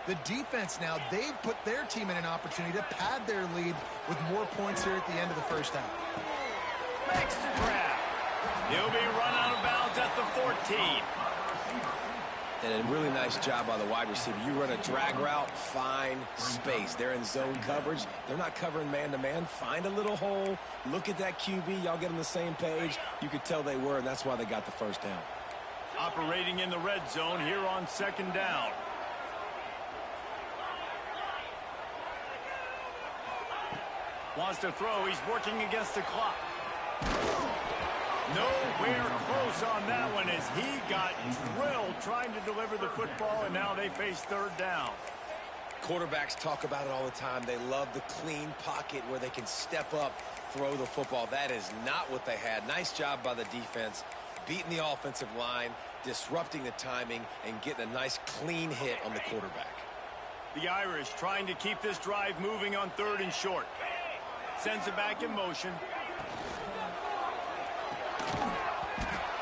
S2: the defense now, they've put their team in an opportunity to pad their lead with more points here at the end of the first half.
S1: Makes the grab. He'll be run out of bounds at the 14.
S3: And a really nice job by the wide receiver. You run a drag route, find space. They're in zone coverage. They're not covering man-to-man. Find a little hole. Look at that QB. Y'all get on the same page. You could tell they were, and that's why they got the first down.
S1: Operating in the red zone here on second down. Wants to throw. He's working against the clock. Nowhere close on that one as he got drilled trying to deliver the football, and now they face third down.
S3: Quarterbacks talk about it all the time. They love the clean pocket where they can step up, throw the football. That is not what they had. Nice job by the defense, beating the offensive line, disrupting the timing, and getting a nice clean hit on the quarterback.
S1: The Irish trying to keep this drive moving on third and short. Sends it back in motion.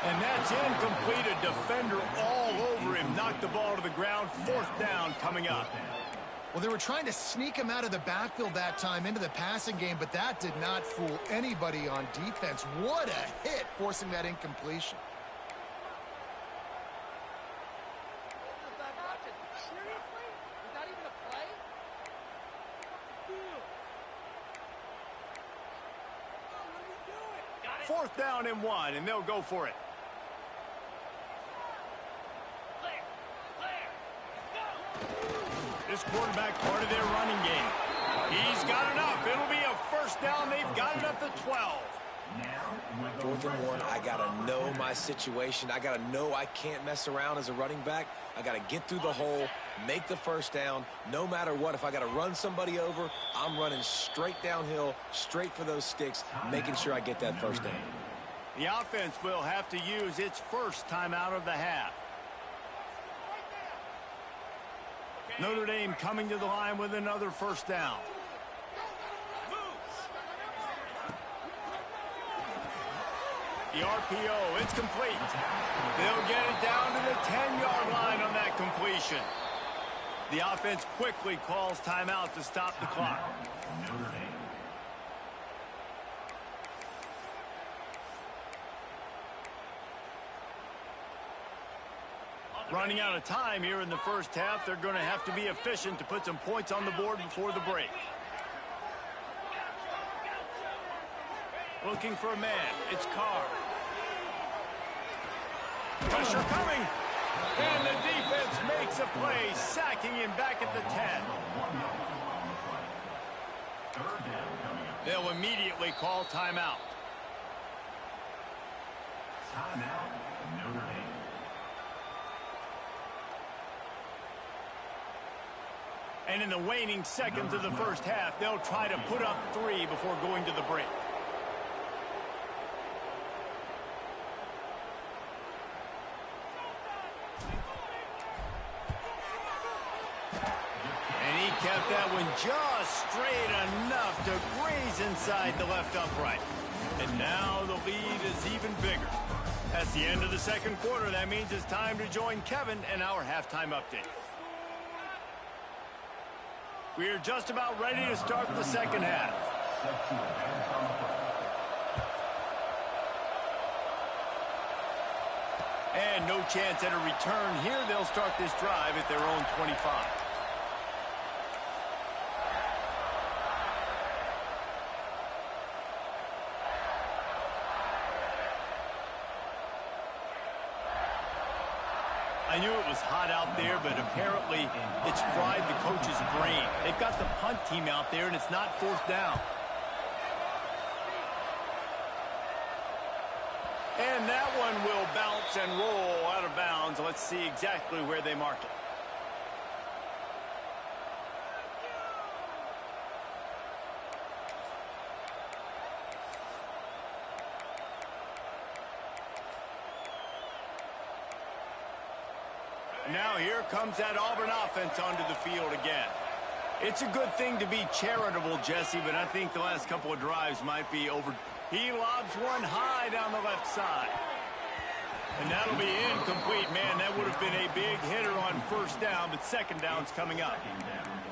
S1: And that's incomplete. A defender all over him. Knocked the ball to the ground. Fourth down coming up.
S2: Well, they were trying to sneak him out of the backfield that time into the passing game, but that did not fool anybody on defense. What a hit, forcing that incompletion.
S1: Fourth down and 1, and they'll go for it. This quarterback part of their running game. He's got enough. It'll be a first down. They've got it up to 12.
S3: Fourth and 1, I got to know my situation. I got to know I can't mess around as a running back. I got to get through the hole, make the first down, no matter what. If I got to run somebody over, I'm running straight downhill, straight for those sticks, making sure I get that first down.
S1: The offense will have to use its first timeout of the half. Notre Dame coming to the line with another first down. The RPO, it's complete. They'll get it down to the 10-yard line on that completion. The offense quickly calls timeout to stop the clock.
S5: Notre Dame.
S1: Running out of time here in the first half. They're going to have to be efficient to put some points on the board before the break. Looking for a man. It's Carr. Pressure coming. And the defense makes a play, sacking him back at the 10. They'll immediately call timeout.
S5: Timeout, Notre Dame.
S1: And in the waning seconds of the first half, they'll try to put up 3 before going to the break. And he kept that one just straight enough to graze inside the left upright. And now the lead is even bigger. That's the end of the second quarter. That means it's time to join Kevin and our halftime update. We are just about ready to start the second half. And no chance at a return here. They'll start this drive at their own 25. I knew it was hot out there, but apparently it's fried the coach's brain. They've got the punt team out there, and it's not fourth down. And that one will bounce and roll out of bounds. Let's see exactly where they mark it. Now here comes that Auburn offense onto the field again. It's a good thing to be charitable, Jesse, but I think the last couple of drives might be over. He lobs one high down the left side. And that'll be incomplete. Man, that would have been a big hitter on first down, but second down's coming up.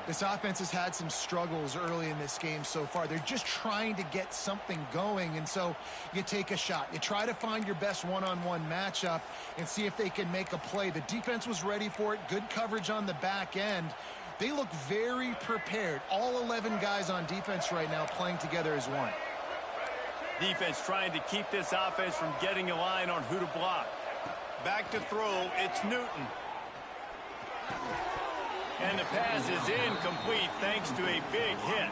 S2: This offense has had some struggles early in this game so far. They're just trying to get something going, and so you take a shot. You try to find your best one-on-one matchup and see if they can make a play. The defense was ready for it. Good coverage on the back end. They look very prepared. All 11 guys on defense right now playing together as one.
S1: Defense trying to keep this offense from getting a line on who to block. Back to throw, it's Newton. And the pass is incomplete thanks to a big hit.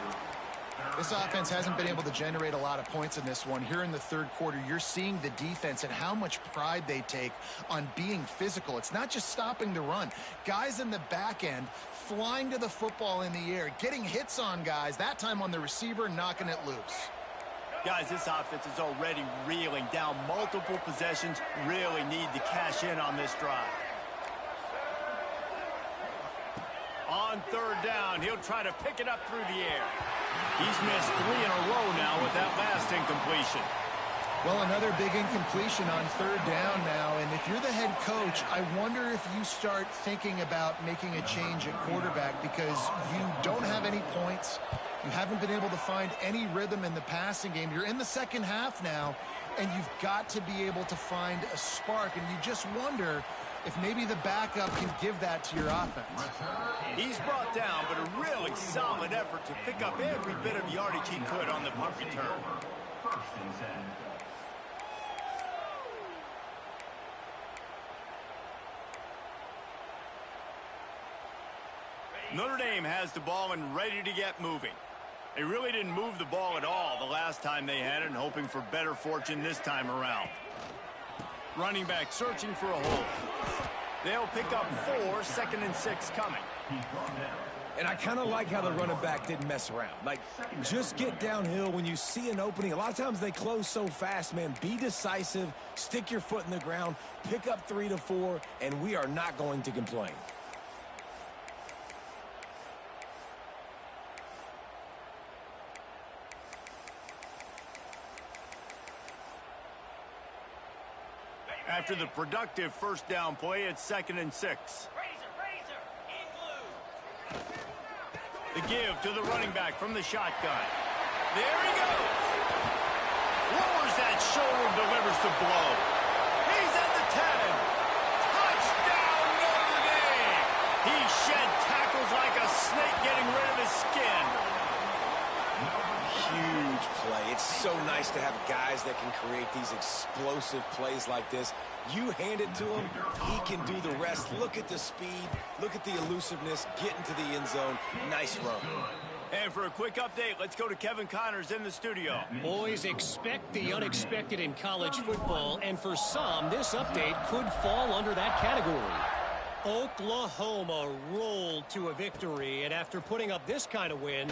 S2: This offense hasn't been able to generate a lot of points in this one. Here in the third quarter, you're seeing the defense and how much pride they take on being physical. It's not just stopping the run. Guys in the back end flying to the football in the air, getting hits on guys, that time on the receiver, knocking it loose.
S1: Guys, this offense is already reeling down multiple possessions. Really need to cash in on this drive. On third down, he'll try to pick it up through the air. He's missed 3 in a row now with that last incompletion.
S2: Well, another big incompletion on third down now, and if you're the head coach, I wonder if you start thinking about making a change at quarterback because you don't have any points. You haven't been able to find any rhythm in the passing game. You're in the second half now, and you've got to be able to find a spark, and you just wonder if maybe the backup can give that to your offense.
S1: He's brought down, but a really solid effort to pick up every bit of yardage he could on the punt return.
S5: First and 10.
S1: Notre Dame has the ball and ready to get moving. They really didn't move the ball at all the last time they had it, and hoping for better fortune this time around. Running back searching for a hole. They'll pick up 4, 2nd and 6 coming.
S3: And I kind of like how the running back didn't mess around. Like, just get downhill when you see an opening. A lot of times they close so fast, man. Be decisive, stick your foot in the ground, pick up 3 to 4, and we are not going to complain.
S1: After the productive first down play, it's 2nd and 6. The give to the running back from the shotgun. There he goes. Lowers that shoulder, delivers the blow. He's at the 10. Touchdown, Notre Dame. He shed tackles like a snake getting rid of his skin.
S3: Huge play. It's so nice to have guys that can create these explosive plays like this. You hand it to him, he can do the rest. Look at the speed, look at the elusiveness, get into the end zone. Nice run.
S1: And for a quick update, let's go to Kevin Connors in the studio.
S4: Boys, expect the unexpected in college football, and for some, this update could fall under that category. Oklahoma rolled to a victory, and after putting up this kind of win,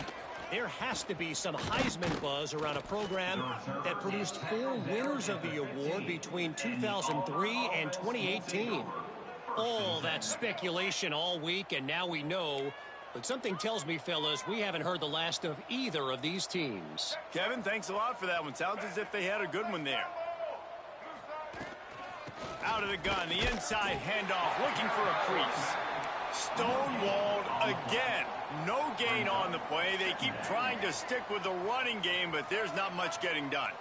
S4: there has to be some Heisman buzz around a program that produced 4 winners of the award between 2003 and 2018. All that speculation all week, and now we know. But something tells me, fellas, we haven't heard the last of either of these teams.
S1: Kevin, thanks a lot for that one. Sounds as if they had a good one there. Out of the gun, the inside handoff, looking for a crease. Stonewalled again. No gain on the play. They keep trying to stick with the running game, but there's not much getting done.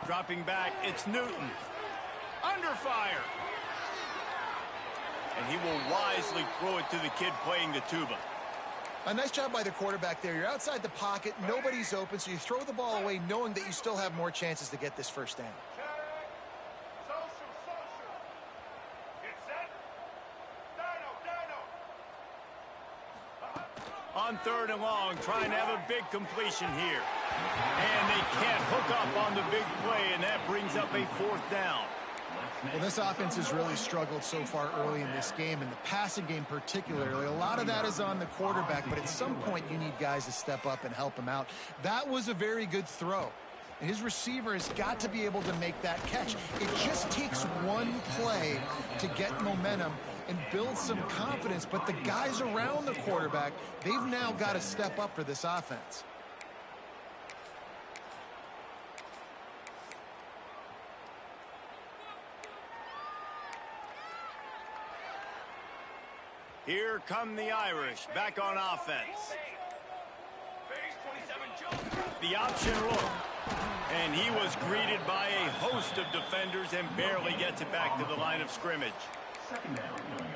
S1: Dropping back, it's Newton. Under fire. And he will wisely throw it to the kid playing the tuba.
S2: A nice job by the quarterback there. You're outside the pocket, nobody's open, so you throw the ball away knowing that you still have more chances to get this first down.
S1: On 3rd and long, trying to have a big completion here. And they can't hook up on the big play, and that brings up a 4th down.
S2: Well, this offense has really struggled so far early in this game, and the passing game particularly. A lot of that is on the quarterback, but at some point you need guys to step up and help him out. That was a very good throw. And his receiver has got to be able to make that catch. It just takes one play to get momentum and build some confidence, but the guys around the quarterback, they've now got to step up for this offense.
S1: Here come the Irish, back on offense. The option look. And he was greeted by a host of defenders and barely gets it back to the line of scrimmage.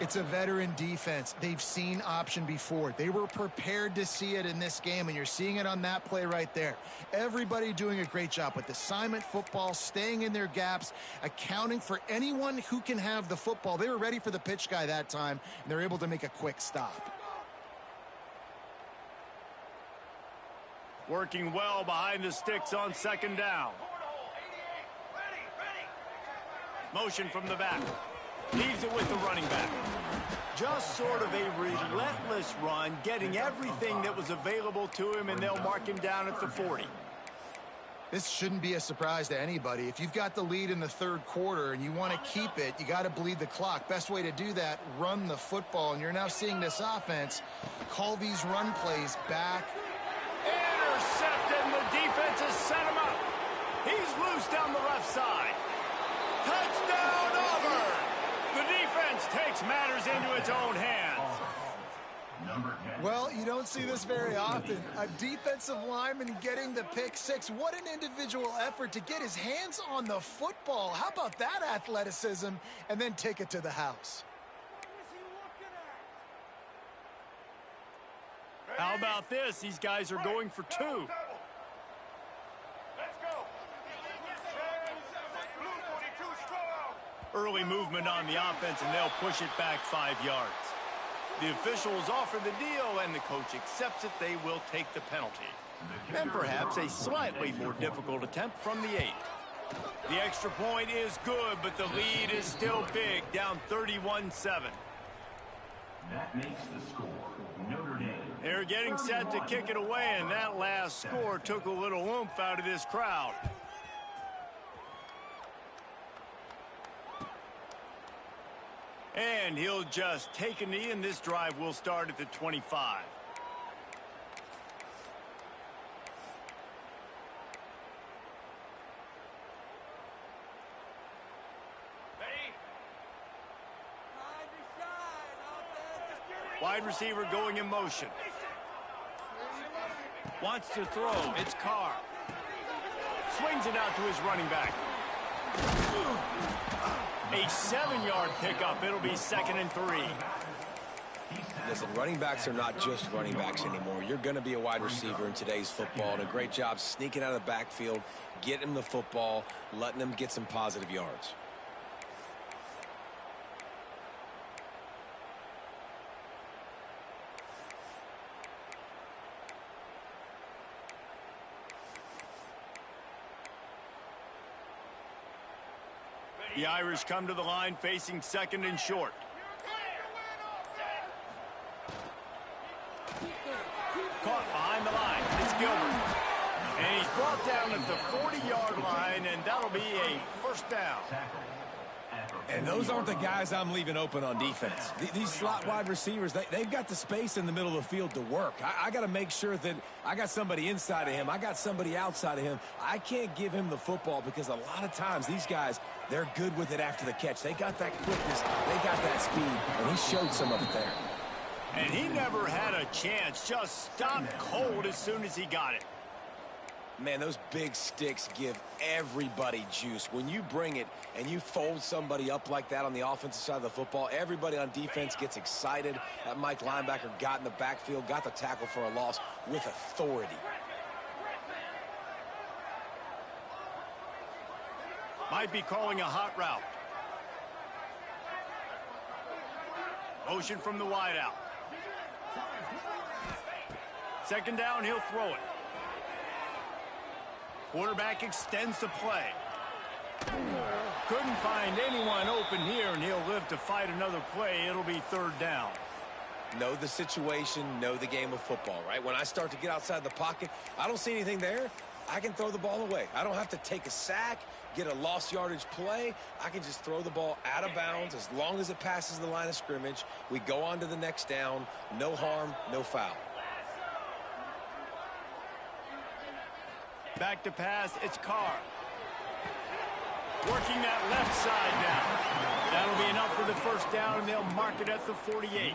S2: It's a veteran defense. They've seen option before. They were prepared to see it in this game, and you're seeing it on that play right there. Everybody doing a great job with assignment football, staying in their gaps, accounting for anyone who can have the football. They were ready for the pitch guy that time, and they're able to make a quick stop.
S1: Working well behind the sticks on 2nd down. Motion from the back. Leaves it with the running back. Just sort of a relentless run, getting everything that was available to him, and they'll mark him down at the 40.
S2: This shouldn't be a surprise to anybody. If you've got the lead in the 3rd quarter and you want to keep it, you got to bleed the clock. Best way to do that, run the football. And you're now seeing this offense call these run plays back.
S1: Intercepted, and the defense has set him up. He's loose down the left side. Touchdown, Auburn! The defense takes matters into its own hands.
S2: Well, you don't see this very often. A defensive lineman getting the pick 6. What an individual effort to get his hands on the football. How about that athleticism? And then take it to the house.
S1: How about this? These guys are going for 2. Early movement on the offense, and they'll push it back 5 yards. The officials offer the deal, and the coach accepts it. They will take the penalty. And perhaps a slightly more difficult attempt from the 8. The extra point is good, but the lead is still big, down 31-7.
S5: That makes the score Notre Dame.
S1: They're getting set to kick it away, and that last score took a little oomph out of this crowd. And he'll just take a knee, and this drive will start at the 25. Wide receiver going in motion. Wants to throw. It's Carr. Swings it out to his running back. A 7-yard pickup. It'll be 2nd and 3.
S3: Listen, running backs are not just running backs anymore. You're going to be a wide receiver in today's football, and a great job sneaking out of the backfield, getting him the football, letting him get some positive yards.
S1: The Irish come to the line facing 2nd and short. Caught behind the line. It's Gilbert. And he's brought down at the 40-yard line, and that'll be a 1st down.
S3: And those aren't the guys I'm leaving open on defense. These slot wide receivers, they've got the space in the middle of the field to work. I got to make sure that I got somebody inside of him. I got somebody outside of him. I can't give him the football because a lot of times these guys, they're good with it after the catch. They got that quickness. They got that speed, and he showed some of it there.
S1: And he never had a chance. Just stopped cold as soon as he got it.
S3: Man, those big sticks give everybody juice. When you bring it and you fold somebody up like that on the offensive side of the football, everybody on defense gets excited. That Mike linebacker got in the backfield, got the tackle for a loss with authority.
S1: Might be calling a hot route. Motion from the wide out. 2nd down, he'll throw it. Quarterback extends the play. Couldn't find anyone open here, and he'll live to fight another play. It'll be 3rd down.
S3: Know the situation, know the game of football, right? When I start to get outside the pocket, I don't see anything there, I can throw the ball away. I don't have to take a sack, get a lost yardage play. I can just throw the ball out of bounds as long as it passes the line of scrimmage. We go on to the next down. No harm, no foul.
S1: Back to pass, it's Carr. Working that left side now. That'll be enough for the 1st down, and they'll mark it at the 48.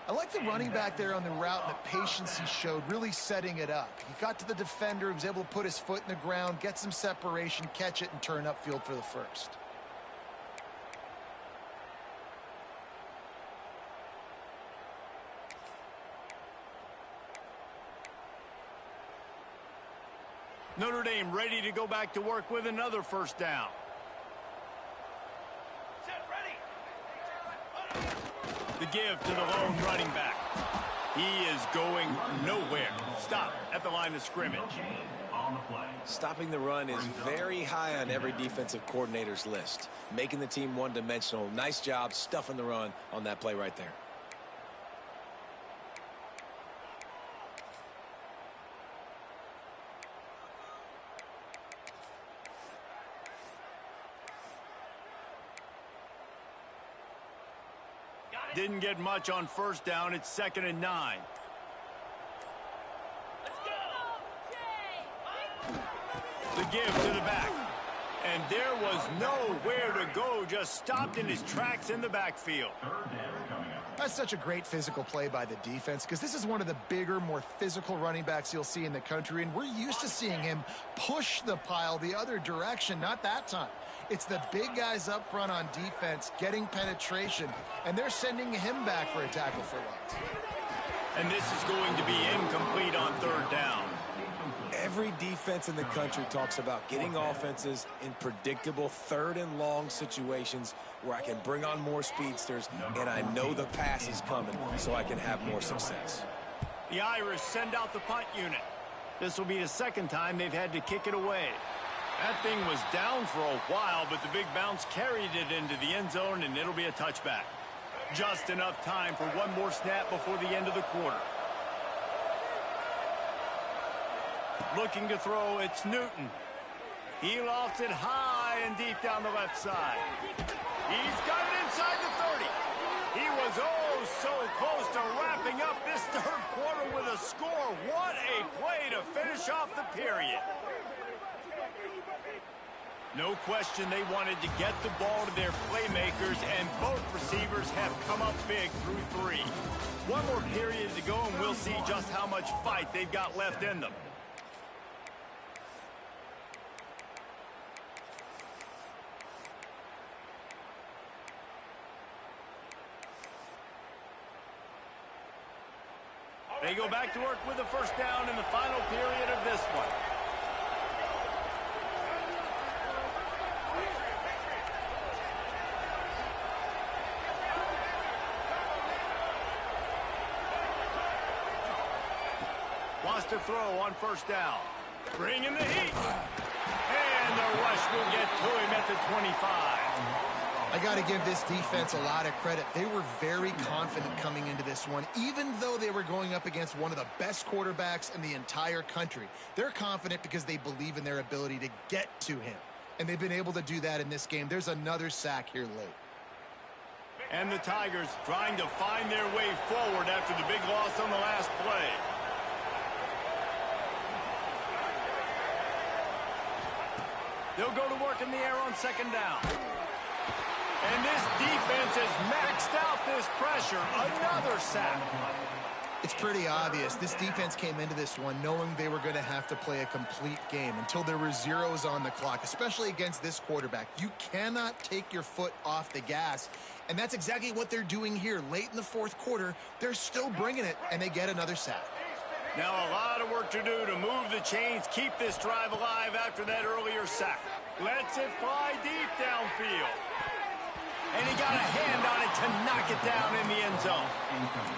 S2: I like the running back there on the route and the patience he showed, really setting it up. He got to the defender, he was able to put his foot in the ground, get some separation, catch it, and turn upfield for the 1st.
S1: Notre Dame ready to go back to work with another 1st down. The give to the lone running back. He is going nowhere. Stop at the line of scrimmage.
S3: Stopping the run is very high on every defensive coordinator's list. Making the team one-dimensional. Nice job stuffing the run on that play right there.
S1: Didn't get much on 1st down. It's 2nd and 9. The give to the back. And there was nowhere to go. Just stopped in his tracks in the backfield.
S2: That's such a great physical play by the defense because this is one of the bigger, more physical running backs you'll see in the country, and we're used to seeing him push the pile the other direction. Not that time. It's the big guys up front on defense getting penetration, and they're sending him back for a tackle for loss.
S1: And this is going to be incomplete on 3rd down.
S3: Every defense in the country talks about getting offenses in predictable 3rd and long situations where I can bring on more speedsters and I know the pass is coming so I can have more success.
S1: The Irish send out the punt unit. This will be the 2nd time they've had to kick it away. That thing was down for a while, but the big bounce carried it into the end zone, and it'll be a touchback. Just enough time for one more snap before the end of the quarter. Looking to throw, it's Newton. He lofts it high and deep down the left side. He's got it inside the 30. He was oh so close to wrapping up this 3rd quarter with a score. What a play to finish off the period. No question they wanted to get the ball to their playmakers, and both receivers have come up big through 3. One more period to go, and we'll see just how much fight they've got left in them. They go back to work with a first down in the final period of this one. Wants to throw on first down. Bringing the heat. And the rush will get to him at the 25.
S2: I got to give this defense a lot of credit. They were very confident coming into this one, even though they were going up against one of the best quarterbacks in the entire country. They're confident because they believe in their ability to get to him, and they've been able to do that in this game. There's another sack here late.
S1: And the Tigers trying to find their way forward after the big loss on the last play. They'll go to work in the air on second down. And this defense has maxed out this pressure. Another sack.
S2: It's pretty obvious. This defense came into this one knowing they were going to have to play a complete game until there were zeros on the clock, especially against this quarterback. You cannot take your foot off the gas, and that's exactly what they're doing here. Late in the fourth quarter, they're still bringing it, and they get another sack.
S1: Now a lot of work to do to move the chains, keep this drive alive after that earlier sack. Lets it fly deep downfield. And he got a hand on it to knock it down in the end zone.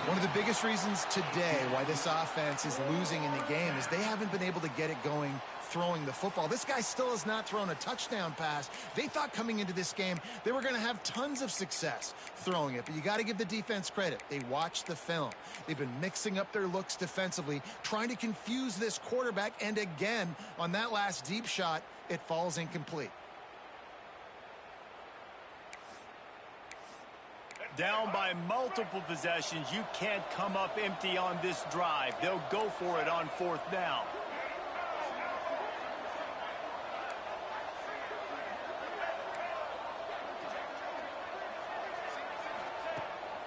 S2: One of the biggest reasons today why this offense is losing in the game is they haven't been able to get it going throwing the football. This guy still has not thrown a touchdown pass. They thought coming into this game they were going to have tons of success throwing it, but you got to give the defense credit. They watched the film. They've been mixing up their looks defensively, trying to confuse this quarterback, and again, on that last deep shot, it falls incomplete.
S1: Down by multiple possessions, you can't come up empty on this drive. They'll go for it on fourth down.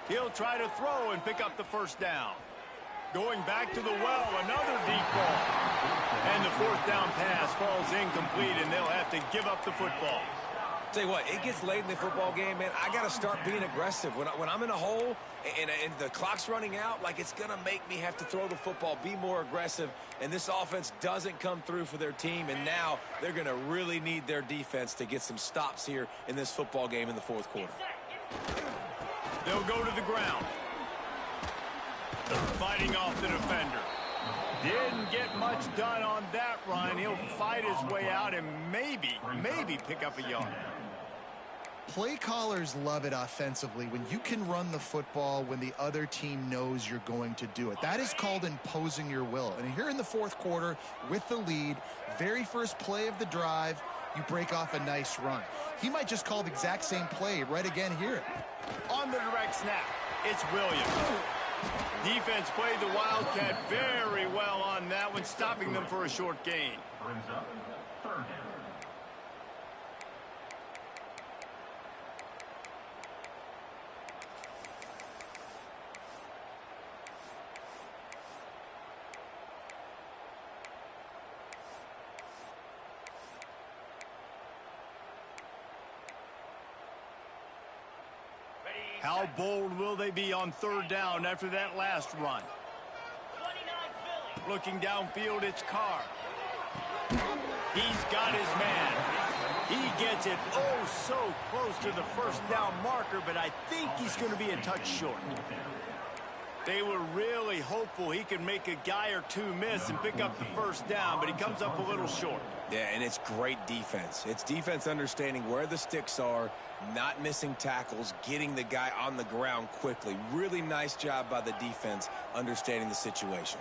S1: He'll try to throw and pick up the first down. Going back to the well, another deep ball. And the fourth down pass falls incomplete, and they'll have to give up the football.
S3: Tell you what, it gets late in the football game, man. I got to start being aggressive. When I'm in a hole and the clock's running out, like, it's going to make me have to throw the football, be more aggressive, and this offense doesn't come through for their team, and now they're going to really need their defense to get some stops here in this football game in the fourth quarter.
S1: They'll go to the ground. Fighting off the defender. Didn't get much done on that run. He'll fight his way out and maybe pick up a yard.
S2: Play callers love it offensively when you can run the football when the other team knows you're going to do it. That is called imposing your will. And here in the fourth quarter with the lead, very first play of the drive, you break off a nice run. He might just call the exact same play right again here.
S1: On the direct snap, it's Williams. Defense played the Wildcat very well on that one, stopping them for a short gain.
S5: Brings up third down.
S1: How bold will they be on third down after that last run? Looking downfield, it's Carr. He's got his man. He gets it so close to the first down marker, but I think he's going to be a touch short. They were really hopeful he could make a guy or two miss and pick up the first down, but he comes up a little short.
S3: Yeah, and it's great defense. It's defense understanding where the sticks are, not missing tackles, getting the guy on the ground quickly. Really nice job by the defense understanding the situation.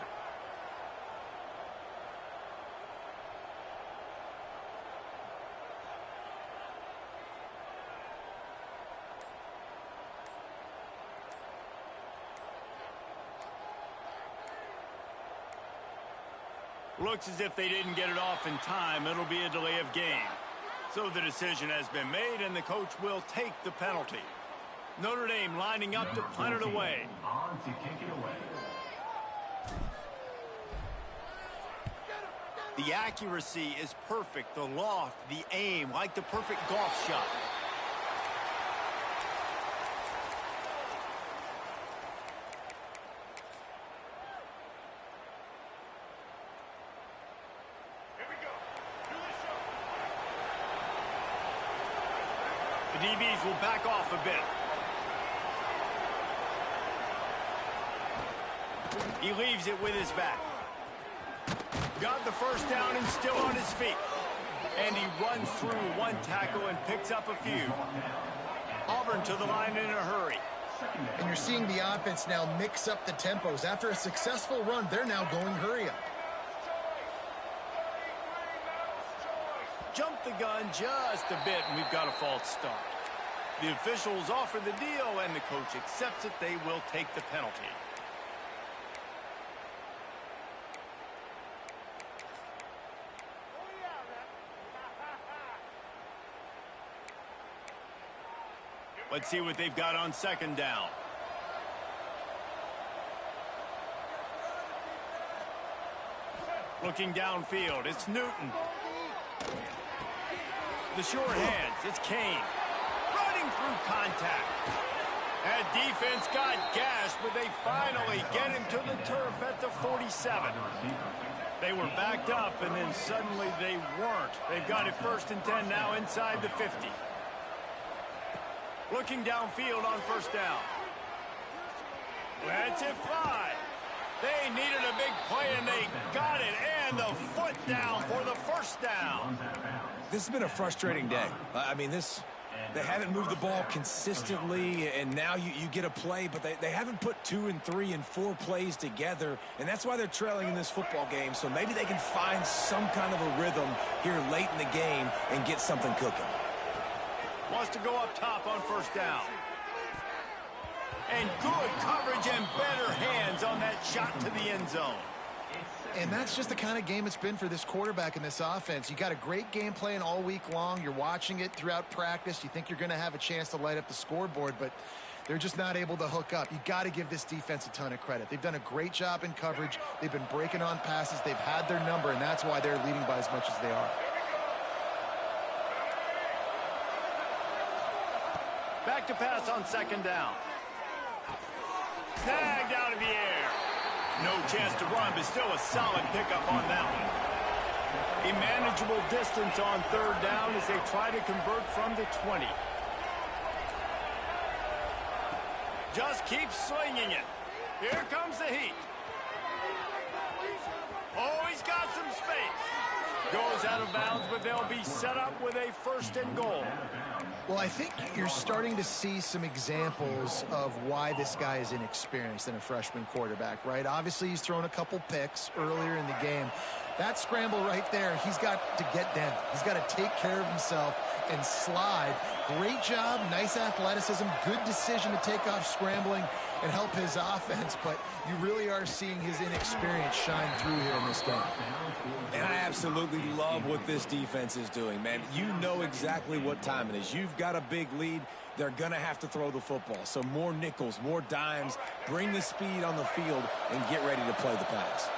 S1: Looks as if they didn't get it off in time. It'll be a delay of game. So the decision has been made, and the coach will take the penalty. Notre Dame lining up to punt it away.
S5: On to kick it away.
S1: The accuracy is perfect. The loft, the aim, like the perfect golf shot. The DBs will back off a bit. He leaves it with his back. Got the first down and still on his feet. And he runs through one tackle and picks up a few. Auburn to the line in a hurry.
S2: And you're seeing the offense now mix up the tempos. After a successful run, they're now going hurry up.
S1: Jump the gun just a bit, and we've got a false start. The officials offer the deal, and the coach accepts it. They will take the penalty. Let's see what they've got on second down. Looking downfield, it's Newton. The short hands, it's Kane. Running through contact. That defense got gashed, but they finally get him to the turf at the 47. They were backed up, and then suddenly they weren't. They've got it 1st and 10 now inside the 50. Looking downfield on first down. Let's it fly. They needed a big play, and they got it. And the foot down for the first down.
S3: This has been a frustrating day. I mean, they haven't moved the ball consistently, and now you get a play, but they haven't put 2 and 3 and 4 plays together, and that's why they're trailing in this football game. So maybe they can find some kind of a rhythm here late in the game and get something cooking.
S1: Wants to go up top on first down. And good coverage and better hands on that shot to the end zone.
S2: And that's just the kind of game it's been for this quarterback in this offense. You got a great game plan all week long. You're watching it throughout practice. You think you're going to have a chance to light up the scoreboard, but they're just not able to hook up. You got to give this defense a ton of credit. They've done a great job in coverage. They've been breaking on passes. They've had their number, and that's why they're leading by as much as they are.
S1: Back to pass on second down. Snagged out of the air. No chance to run, but still a solid pickup on that one. A manageable distance on third down as they try to convert from the 20. Just keep slinging it. Here comes the heat. Oh, he's got some space. Goes out of bounds, but they'll be set up with a 1st and goal.
S2: Well, I think you're starting to see some examples of why this guy is inexperienced in a freshman quarterback, right? Obviously, he's thrown a couple picks earlier in the game. That scramble right there, he's got to get down. He's got to take care of himself and slide. Great job, nice athleticism, good decision to take off scrambling and help his offense, but you really are seeing his inexperience shine through here in this game.
S3: And I absolutely love what this defense is doing, man. You know exactly what time it is. You've got a big lead. They're going to have to throw the football. So more nickels, more dimes, bring the speed on the field, and get ready to play the pass.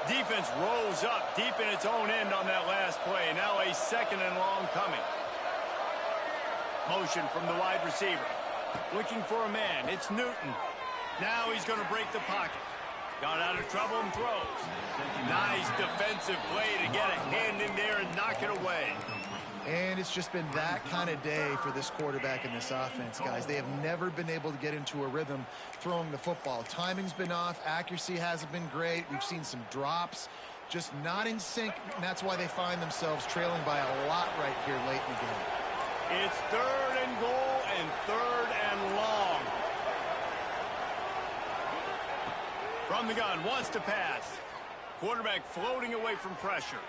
S1: Defense rose up deep in its own end on that last play. Now a 2nd and long coming. Motion from the wide receiver. Looking for a man. It's Newton. Now he's going to break the pocket. Got out of trouble and throws. Nice defensive play to get a hand in there and knock it away.
S2: And it's just been that kind of day for this quarterback and this offense, guys. They have never been able to get into a rhythm throwing the football. Timing's been off. Accuracy hasn't been great. We've seen some drops. Just not in sync, and that's why they find themselves trailing by a lot right here late in the game.
S1: It's 3rd and goal and 3rd and long. From the gun, wants to pass. Quarterback floating away from pressure.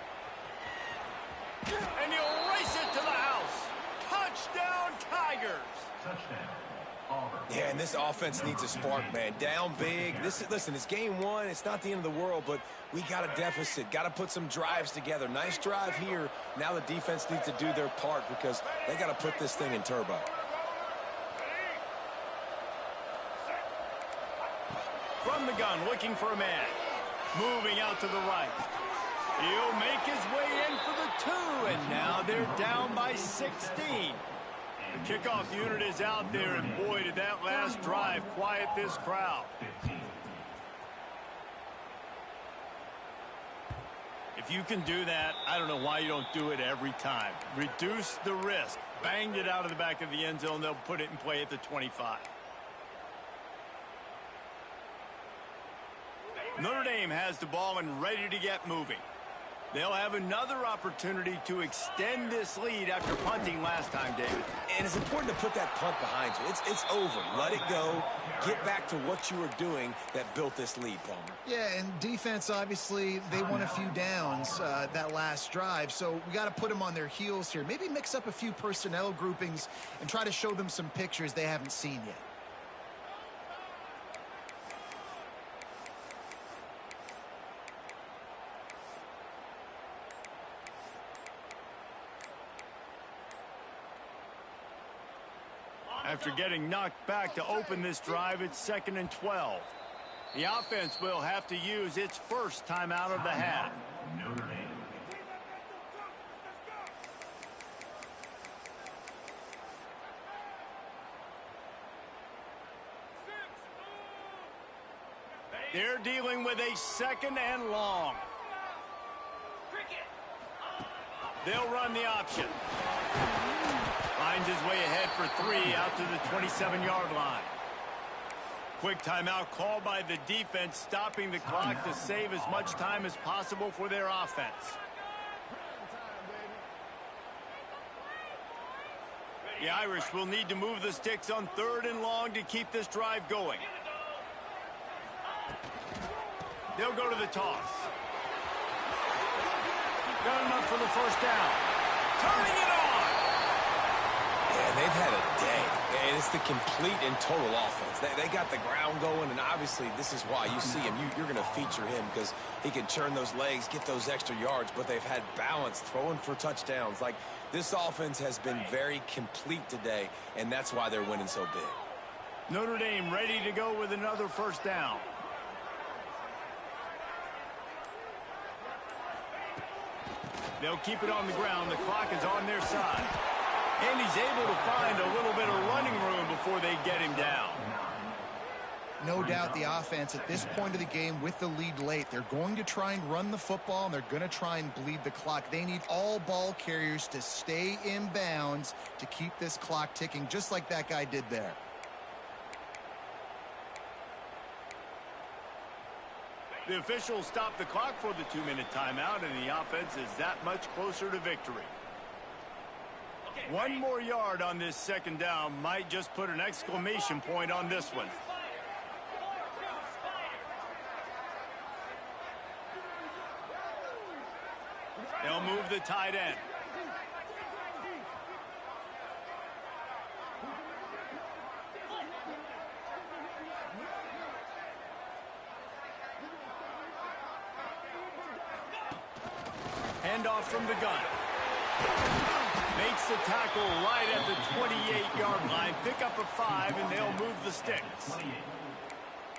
S1: And he'll race it to the house. Touchdown, Tigers.
S5: Touchdown. Auburn.
S3: Yeah, and this offense needs a spark, man. Down big. Listen, it's game one. It's not the end of the world, but we got a deficit. Got to put some drives together. Nice drive here. Now the defense needs to do their part because they got to put this thing in turbo.
S1: From the gun, looking for a man. Moving out to the right. He'll make his way in for the 2, and now they're down by 16. The kickoff unit is out there, and boy, did that last drive quiet this crowd. If you can do that, I don't know why you don't do it every time. Reduce the risk. Banged it out of the back of the end zone. They'll put it in play at the 25. Notre Dame has the ball and ready to get moving. They'll have another opportunity to extend this lead after punting last time, David.
S3: And it's important to put that punt behind you. It's over. Let it go. Get back to what you were doing that built this lead, Palmer.
S2: Yeah, and defense, obviously, they won a few downs that last drive, so we got to put them on their heels here. Maybe mix up a few personnel groupings and try to show them some pictures they haven't seen yet.
S1: After getting knocked back to open this drive, it's 2nd and 12. The offense will have to use its first timeout of the half.
S5: Notre Dame.
S1: They're dealing with a 2nd and long. They'll run the option. Finds his way ahead for 3 out to the 27-yard line. Quick timeout called by the defense, stopping the clock to save as much time as possible for their offense. The Irish will need to move the sticks on 3rd and long to keep this drive going. They'll go to the toss. Got enough for the first down. Turning it on.
S3: Yeah, they've had a day. And it's the complete and total offense. They got the ground going, and obviously this is why you see him. You're going to feature him because he can churn those legs, get those extra yards, but they've had balance, throwing for touchdowns. Like, this offense has been very complete today, and that's why they're winning so big.
S1: Notre Dame ready to go with another first down. They'll keep it on the ground. The clock is on their side. And he's able to find a little bit of running room before they get him down.
S2: No doubt the offense at this point of the game with the lead late, they're going to try and run the football, and they're going to try and bleed the clock. They need all ball carriers to stay in bounds to keep this clock ticking, just like that guy did there.
S1: The officials stop the clock for the 2-minute timeout, and the offense is that much closer to victory. One more yard on this second down might just put an exclamation point on this one. They'll move the tight end. Handoff from the gun. Makes the tackle right at the 28-yard line. Pick up a 5, and they'll move the sticks.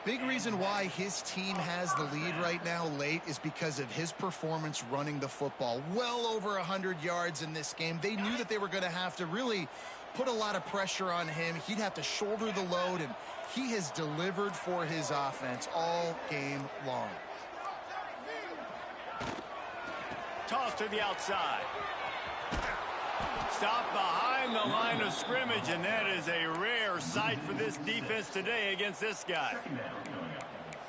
S2: Big reason why his team has the lead right now late is because of his performance running the football. Well over 100 yards in this game. They knew that they were going to have to really put a lot of pressure on him. He'd have to shoulder the load, and he has delivered for his offense all game long.
S1: Toss to the outside. Stop behind the line of scrimmage, and that is a rare sight for this defense today against this guy.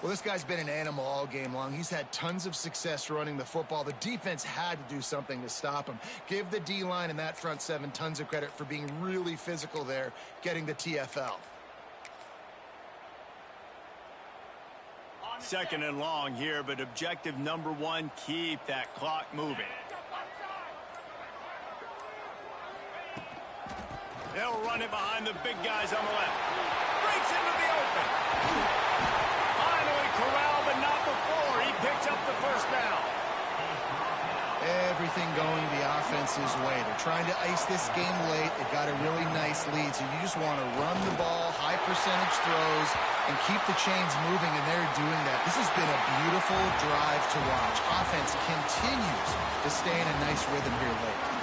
S2: Well, this guy's been an animal all game long. He's had tons of success running the football. The defense had to do something to stop him. Give the D-line and that front seven tons of credit for being really physical there, getting the TFL.
S1: 2nd and long here, but objective number 1, keep that clock moving. They'll run it behind the big guys on the left.
S2: offense's way. They're trying to ice this game late. They've got a really nice lead, so you just want to run the ball, high percentage throws, and keep the chains moving, and they're doing that. This has been a beautiful drive to watch. Offense continues to stay in a nice rhythm here late.